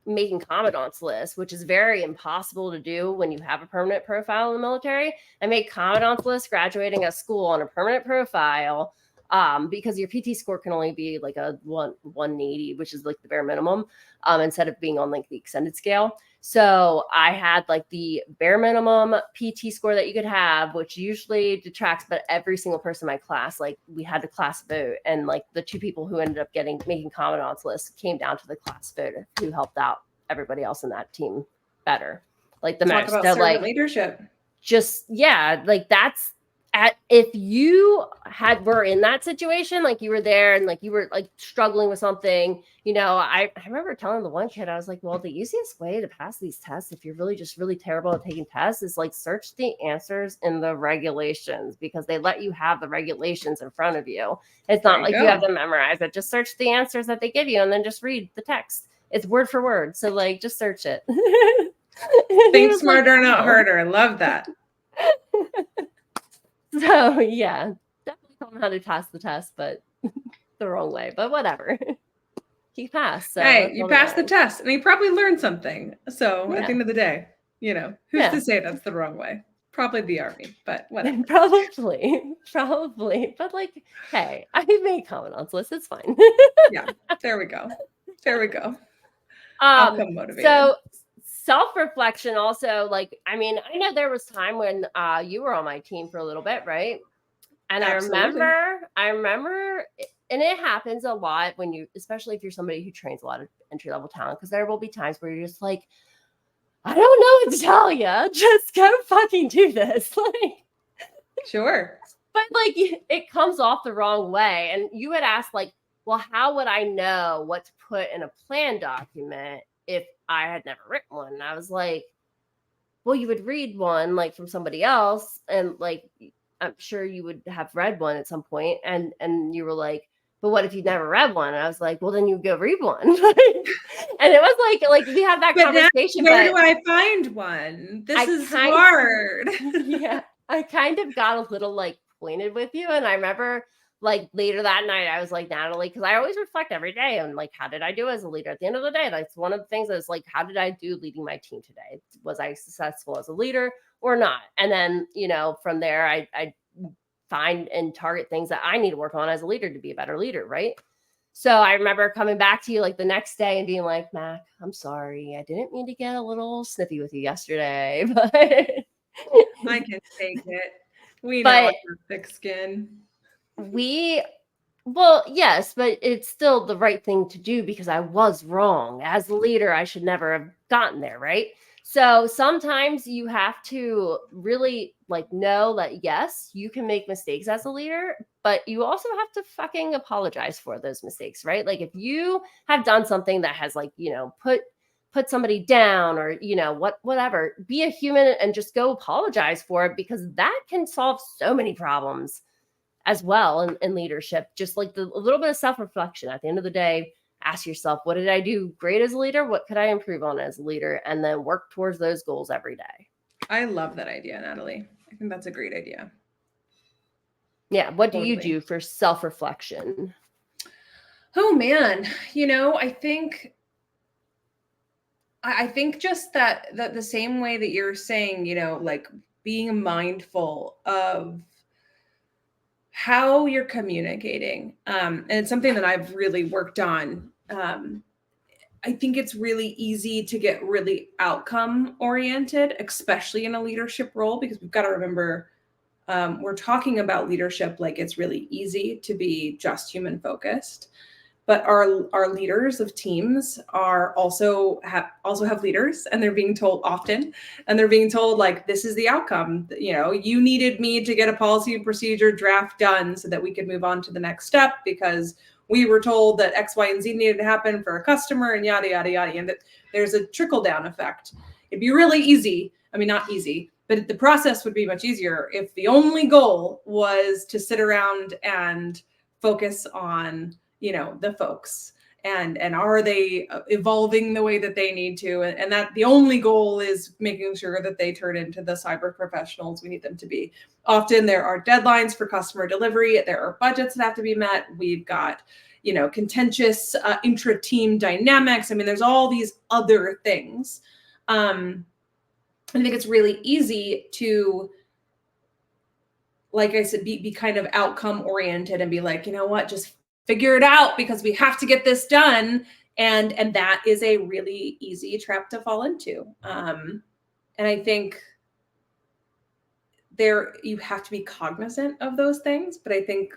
making commandant's list, which is very impossible to do when you have a permanent profile in the military. I made commandant's list graduating a school on a permanent profile, because your PT score can only be like a 180, which is like the bare minimum, instead of being on like the extended scale. So I had like the bare minimum PT score that you could have, which usually detracts, but every single person in my class, like we had a class vote, and like the 2 people who ended up making commandant's list came down to the class vote, who helped out everybody else in that team better. Like the most. Talk about servant leadership. Like that's if you were in that situation, like you were there and like you were like struggling with something, I remember telling the one kid, I was like, well, the easiest way to pass these tests, if you're really just really terrible at taking tests, is like search the answers in the regulations, because they let you have the regulations in front of you. It's not like you have to memorize it. Just search the answers that they give you and then just read the text. It's word for word. So like, just search it. Think smarter, not harder. I love that. So yeah, definitely tell him how to pass the test, but the wrong way. But whatever, he passed. So hey, you passed the test, and he probably learned something. So at the end of the day, who's to say that's the wrong way? Probably the Army, but whatever. Probably. But like, hey, I made commandant's list. It's fine. Yeah, there we go. I'll come motivated. self-reflection also, like, I mean, I know there was time when you were on my team for a little bit, right? And Absolutely. I remember, and it happens a lot when you, especially if you're somebody who trains a lot of entry level talent, because there will be times where you're just like, I don't know what to tell you. Just go fucking do this. Like, Sure. but like it comes off the wrong way. And you had asked, like, well, how would I know what to put in a plan document if I had never written one? And I was like, well, you would read one like from somebody else, and like I'm sure you would have read one at some point, and you were like, but what if you never read one? And I was like, well, then you go read one. And it was like we had that conversation. Where do I find one? This is hard. Yeah, I kind of got a little like pointed with you, and I remember like later that night, I was like, Natalie, because I always reflect every day on like, how did I do as a leader? At the end of the day, that's one of the things that's like, how did I do leading my team today? Was I successful as a leader or not? And then, you know, from there, I find and target things that I need to work on as a leader to be a better leader, right? So I remember coming back to you like the next day and being like, Mac, I'm sorry. I didn't mean to get a little snippy with you yesterday, but I can take it. We know I have thick skin. Well, yes, but it's still the right thing to do because I was wrong. As a leader, I should never have gotten there, right? So sometimes you have to really like know that, yes, you can make mistakes as a leader, but you also have to fucking apologize for those mistakes, right? Like if you have done something that has like, you know, put somebody down or, you know, whatever, be a human and just go apologize for it, because that can solve so many problems as well in leadership. Just like a little bit of self-reflection at the end of the day, ask yourself, what did I do great as a leader? What could I improve on as a leader? And then work towards those goals every day. I love that idea, Natalie. I think that's a great idea. Yeah. What do you do for self-reflection? Oh man, you know, I think just that the same way that you're saying, you know, like being mindful of how you're communicating. And it's something that I've really worked on. I think it's really easy to get really outcome oriented, especially in a leadership role, because we've got to remember we're talking about leadership like it's really easy to be just human focused. But our leaders of teams are also have leaders, and they're being told often, and they're being told like, this is the outcome. You know, you needed me to get a policy and procedure draft done so that we could move on to the next step because we were told that X, Y, and Z needed to happen for a customer and yada, yada, yada. And that there's a trickle down effect. It'd be really easy. I mean, not easy, but the process would be much easier if the only goal was to sit around and focus on, you know, the folks and are they evolving the way that they need to, and that the only goal is making sure that they turn into the cyber professionals we need them to be. Often there are deadlines for customer delivery, there are budgets that have to be met, we've got, you know, contentious intra-team dynamics. I mean, there's all these other things. I think it's really easy to, like I said, be kind of outcome oriented and be like, you know what, just figure it out because we have to get this done. And that is a really easy trap to fall into. And I think you have to be cognizant of those things. But I think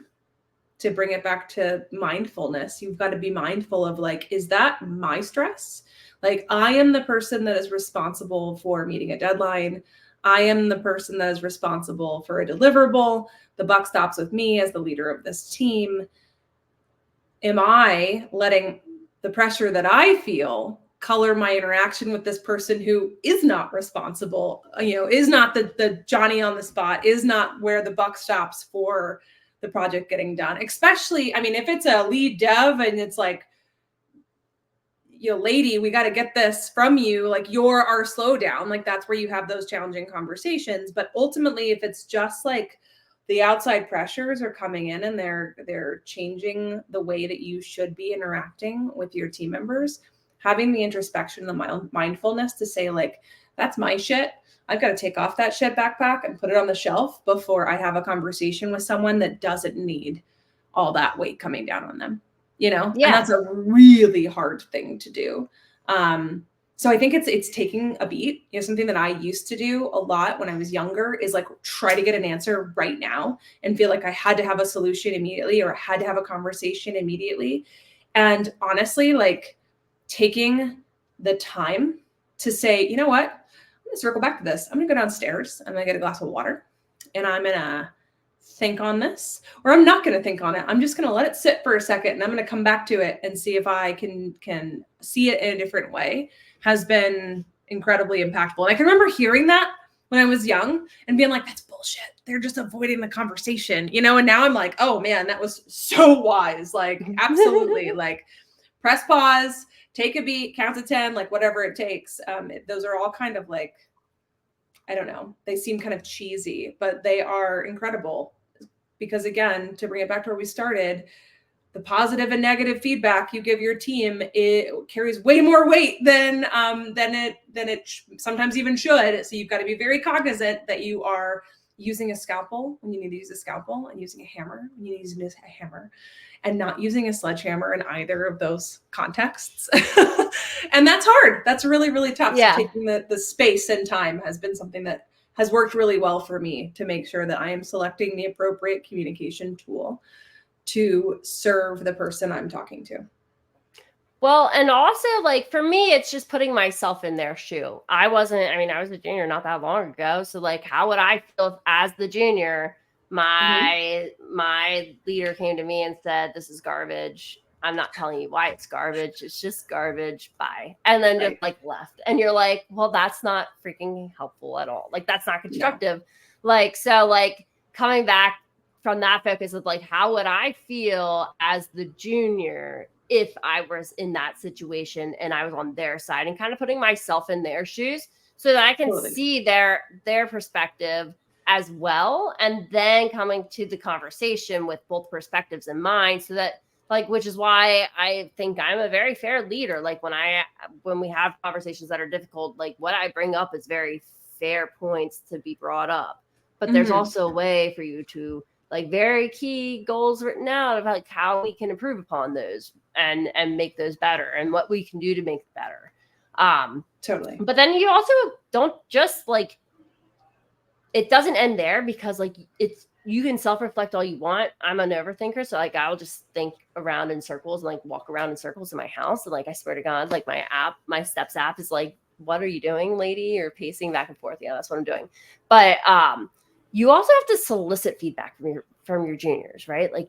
to bring it back to mindfulness, you've got to be mindful of like, is that my stress? Like, I am the person that is responsible for meeting a deadline. I am the person that is responsible for a deliverable. The buck stops with me as the leader of this team. Am I letting the pressure that I feel color my interaction with this person who is not responsible, you know, is not the Johnny on the spot, is not where the buck stops for the project getting done? Especially, I mean, if it's a lead dev and it's like, you know, lady, we got to get this from you, like you're our slowdown, like that's where you have those challenging conversations. But ultimately, if it's just like the outside pressures are coming in and they're changing the way that you should be interacting with your team members, having the introspection and the mindfulness to say like, that's my shit. I've got to take off that shit backpack and put it on the shelf before I have a conversation with someone that doesn't need all that weight coming down on them, you know? Yeah. And that's a really hard thing to do. So I think it's taking a beat. Something that I used to do a lot when I was younger is like try to get an answer right now and feel like I had to have a solution immediately or I had to have a conversation immediately. And honestly, like taking the time to say, you know what, I'm gonna circle back to this. I'm gonna go downstairs. I'm gonna get a glass of water and I'm gonna think on this, or I'm not going to think on it. I'm just going to let it sit for a second and I'm going to come back to it and see if I can see it in a different way, has been incredibly impactful. And I can remember hearing that when I was young and being like, that's bullshit. They're just avoiding the conversation, and now I'm like, oh man, that was so wise. Like, absolutely. Like, press pause, take a beat, count to 10, like whatever it takes. Those are all kind of like, I don't know, they seem kind of cheesy, but they are incredible. Because again, to bring it back to where we started, the positive and negative feedback you give your team, it carries way more weight than it sometimes even should. So you've got to be very cognizant that you are using a scalpel when you need to use a scalpel, and using a hammer when you need to use a hammer, and not using a sledgehammer in either of those contexts. And that's hard. That's really, really tough. Yeah. So taking the space and time has been something that has worked really well for me to make sure that I am selecting the appropriate communication tool to serve the person I'm talking to. Well, and also, like, for me, it's just putting myself in their shoe. I was a junior not that long ago. So, like, how would I feel if, as the junior, my leader came to me and said, this is garbage. I'm not telling you why it's garbage. It's just garbage. Bye. And then just like left. And you're like, well, that's not freaking helpful at all. Like, that's not constructive. No. Like, so like coming back from that focus of like, how would I feel as the junior if I was in that situation and I was on their side, and kind of putting myself in their shoes so that I can see their perspective as well. And then coming to the conversation with both perspectives in mind, so that, like, which is why I think I'm a very fair leader. Like, when we have conversations that are difficult, like, what I bring up is very fair points to be brought up. But there's also a way for you to, like, very key goals written out of like how we can improve upon those and make those better, and what we can do to make it better. Totally. But then you also don't just like, it doesn't end there, because like you can self-reflect all you want. I'm an overthinker. So like, I'll just think around in circles and like walk around in circles in my house. And like, I swear to God, like my Steps app is like, what are you doing, lady? You're pacing back and forth. Yeah, that's what I'm doing. But, you also have to solicit feedback from your juniors, right? Like,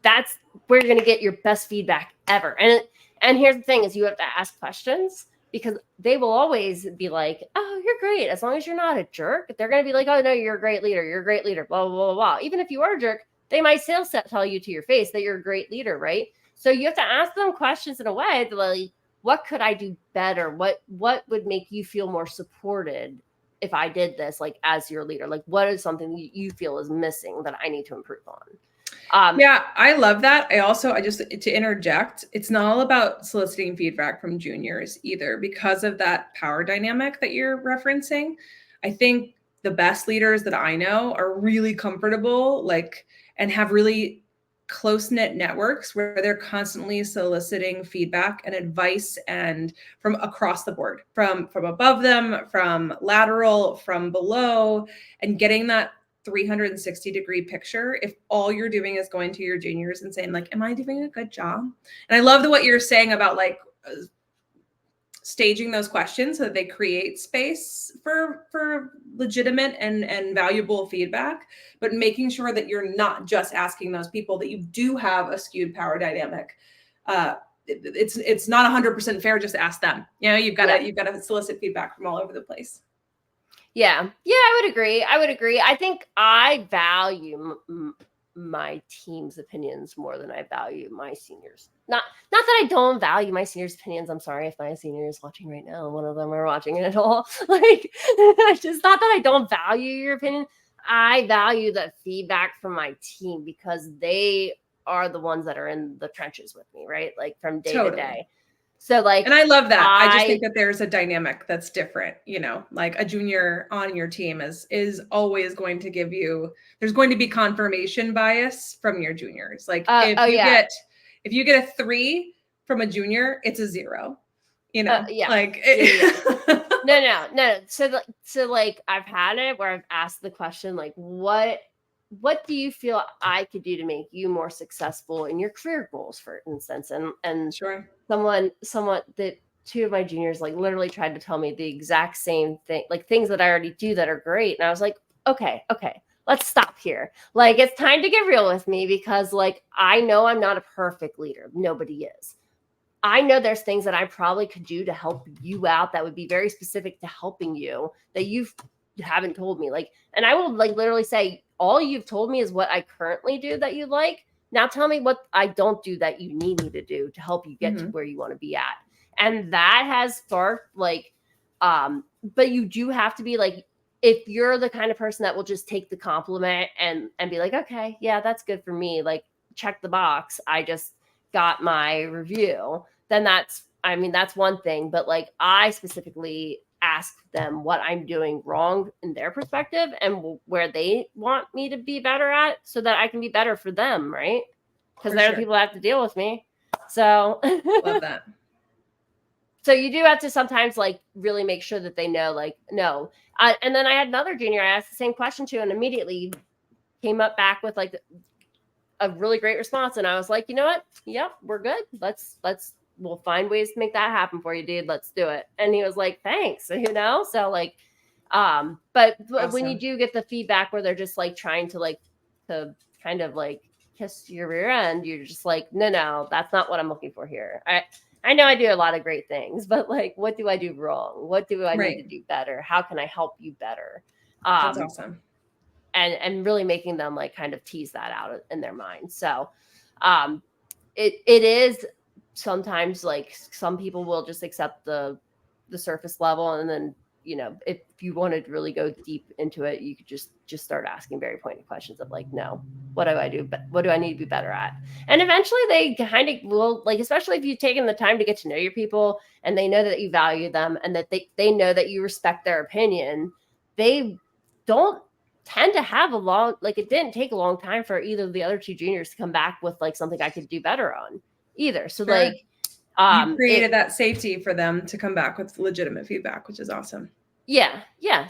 that's where you're going to get your best feedback ever. And here's the thing is, you have to ask questions, because they will always be like, oh, you're great. As long as you're not a jerk, they're going to be like, oh no, you're a great leader. You're a great leader, blah, blah, blah, blah. Even if you are a jerk, they might still tell you to your face that you're a great leader, right? So you have to ask them questions in a way that, like, what could I do better? What would make you feel more supported if I did this, like, as your leader? Like, what is something you feel is missing that I need to improve on? Yeah, I love that. I just, to interject, it's not all about soliciting feedback from juniors either, because of that power dynamic that you're referencing. I think the best leaders that I know are really comfortable, like, and have really close-knit networks where they're constantly soliciting feedback and advice, and from across the board, from above them, from lateral, from below, and getting that 360-degree picture. If all you're doing is going to your juniors and saying, like, am I doing a good job? And I love what you're saying about like staging those questions so that they create space for legitimate and valuable feedback, but making sure that you're not just asking those people, that you do have a skewed power dynamic. It's not 100% fair just to ask them. You've got to solicit feedback from all over the place. Yeah, I would agree. I think I value my team's opinions more than I value my seniors. Not that I don't value my seniors' opinions. I'm sorry if my senior is watching right now. One of them are watching it at all. Like, it's not that I don't value your opinion. I value the feedback from my team, because they are the ones that are in the trenches with me, right? Like, from day to day. So like, and I love that. I just think that there's a dynamic that's different, like a junior on your team is always going to give you, there's going to be confirmation bias from your juniors. Like, if you get a 3 from a junior, it's a 0. you know, Yeah. like, No. So like I've had it where I've asked the question, like, what do you feel I could do to make you more successful in your career goals, for instance? And Sure. someone that two of my juniors like literally tried to tell me the exact same thing, like things that I already do that are great. And I was like, okay, let's stop here. Like, it's time to get real with me, because like I know I'm not a perfect leader. Nobody is. I know there's things that I probably could do to help you out that would be very specific to helping you that you haven't told me. Like, and I will like literally say, all you've told me is what I currently do that you like. Now tell me what I don't do that you need me to do to help you get to where you want to be at. And that has sparked like, but you do have to be like, if you're the kind of person that will just take the compliment and be like, okay, yeah, that's good for me. Like, check the box. I just got my review. Then that's one thing. But like, I specifically ask them what I'm doing wrong in their perspective and where they want me to be better at, so that I can be better for them, right? Because they're the people that have to deal with me. So love that. So you do have to sometimes like really make sure that they know, like, no. And then I had another junior I asked the same question to, and immediately came up back with like a really great response. And I was like, you know what? Yep, we're good. We'll find ways to make that happen for you, dude. Let's do it. And he was like, thanks, you know? So like, but awesome. When you do get the feedback where they're just like trying to like, to kind of like kiss your rear end, you're just like, no, that's not what I'm looking for here. I know I do a lot of great things, but like, what do I do wrong? What do I need to do better? How can I help you better? That's awesome. And really making them like kind of tease that out in their mind. So it is sometimes like some people will just accept the surface level, and then, you know, if you wanted to really go deep into it, you could just start asking very pointed questions of like, no, what do I do? But what do I need to be better at? And eventually they kind of will, like, especially if you've taken the time to get to know your people and they know that you value them and that they know that you respect their opinion, they don't tend to have a long, like, it didn't take a long time for either of the other two juniors to come back with like something I could do better on either. So sure. Like, you created that safety for them to come back with legitimate feedback, which is awesome. Yeah.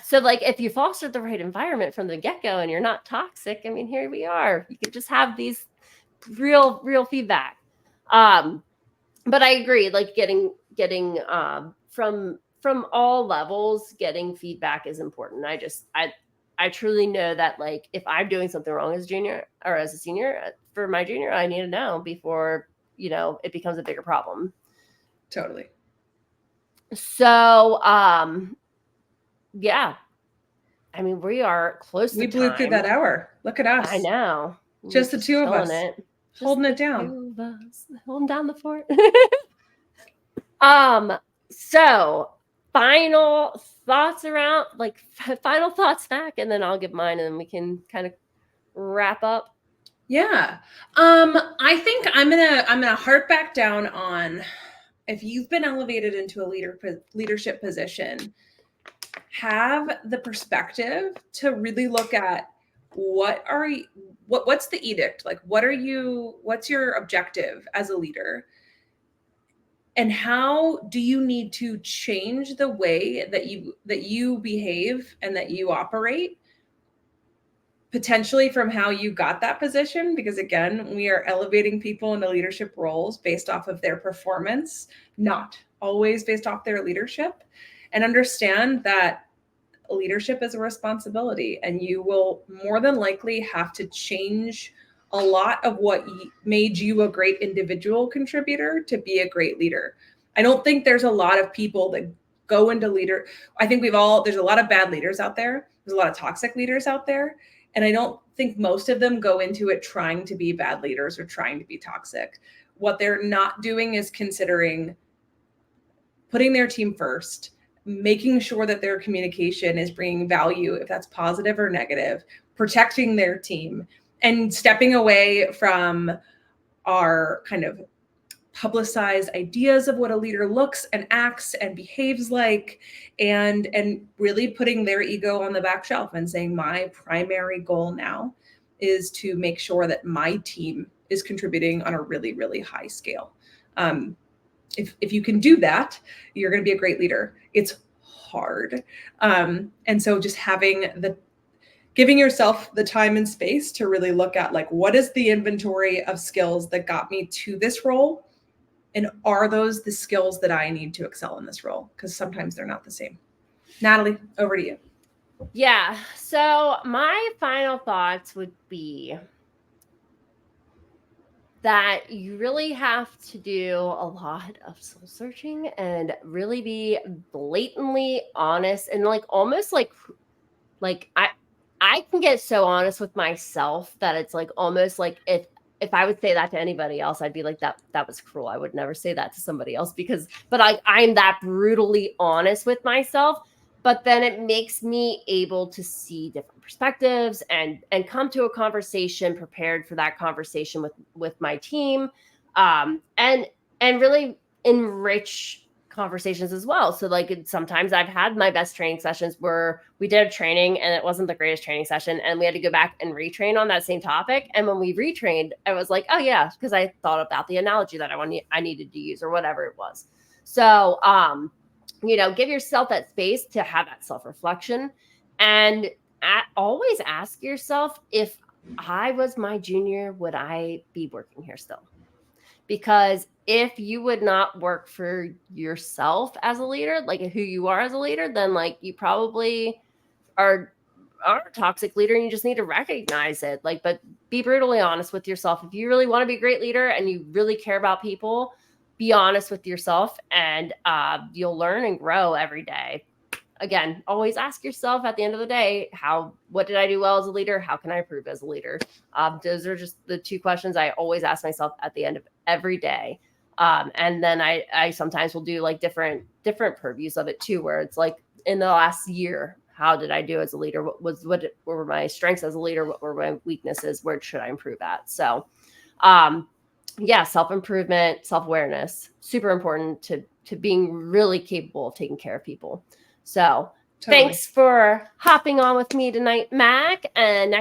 So like, if you foster the right environment from the get-go and you're not toxic, I mean, here we are. You could just have these real feedback. But I agree, like getting from all levels, getting feedback is important. I truly know that like if I'm doing something wrong as a junior or as a senior for my junior, I need to know before, you know, it becomes a bigger problem. Totally. So, yeah. I mean, we are close to time. We blew through that hour. Look at us. I know. Just the two of us. Holding it down. Two of us, holding down the fort. So final thoughts, Mac, and then I'll give mine and then we can kind of wrap up. Yeah. I think I'm gonna harp back down on, if you've been elevated into a leadership position, have the perspective to really look at what's the edict? Like, what's your objective as a leader? And how do you need to change the way that you behave and that you operate, potentially from how you got that position? Because again, we are elevating people into leadership roles based off of their performance, not always based off their leadership. And understand that leadership is a responsibility, and you will more than likely have to change a lot of what made you a great individual contributor to be a great leader. I don't think there's a lot of people that go into leader. I think there's a lot of bad leaders out there. There's a lot of toxic leaders out there. And I don't think most of them go into it trying to be bad leaders or trying to be toxic. What they're not doing is considering putting their team first, making sure that their communication is bringing value, if that's positive or negative, protecting their team, and stepping away from our kind of publicized ideas of what a leader looks and acts and behaves like, and really putting their ego on the back shelf and saying, my primary goal now is to make sure that my team is contributing on a really, really high scale. if you can do that, you're going to be a great leader. It's hard. And so just giving yourself the time and space to really look at like, what is the inventory of skills that got me to this role? And are those the skills that I need to excel in this role? Because sometimes they're not the same. Natalie, over to you. Yeah. So my final thoughts would be that you really have to do a lot of soul searching and really be blatantly honest and like almost like I can get so honest with myself that it's like almost like if I would say that to anybody else, I'd be like, that was cruel. I would never say that to somebody else but I'm that brutally honest with myself. But then it makes me able to see different perspectives and come to a conversation prepared for that conversation with my team, and really enrich conversations as well. So like sometimes I've had my best training sessions where we did a training and it wasn't the greatest training session and we had to go back and retrain on that same topic. And when we retrained, I was like, oh yeah, because I thought about the analogy that I needed to use or whatever it was. So give yourself that space to have that self-reflection and always ask yourself, if I was my junior, would I be working here still? Because if you would not work for yourself as a leader, like who you are as a leader, then like you probably are a toxic leader and you just need to recognize it. Like, but be brutally honest with yourself. If you really want to be a great leader and you really care about people, be honest with yourself and you'll learn and grow every day. Again, always ask yourself at the end of the day, what did I do well as a leader? How can I improve as a leader? Those are just the two questions I always ask myself at the end of every day. And then I sometimes will do like different purviews of it too, where it's like in the last year, how did I do as a leader? What were my strengths as a leader? What were my weaknesses? Where should I improve at? So, self-improvement, self-awareness, super important to being really capable of taking care of people. So totally. Thanks for hopping on with me tonight, Mac. And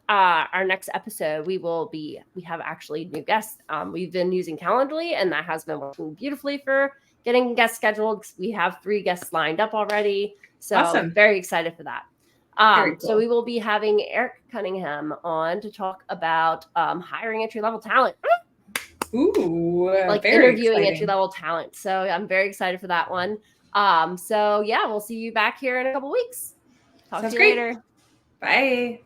our next episode, we have actually new guests. We've been using Calendly and that has been working beautifully for getting guests scheduled. We have 3 guests lined up already. So awesome. Very excited for that. Cool. So we will be having Eric Cunningham on to talk about hiring entry-level talent. Ooh, like interviewing entry-level talent. So I'm very excited for that one. So yeah, we'll see you back here in a couple weeks. Talk to you later. Bye.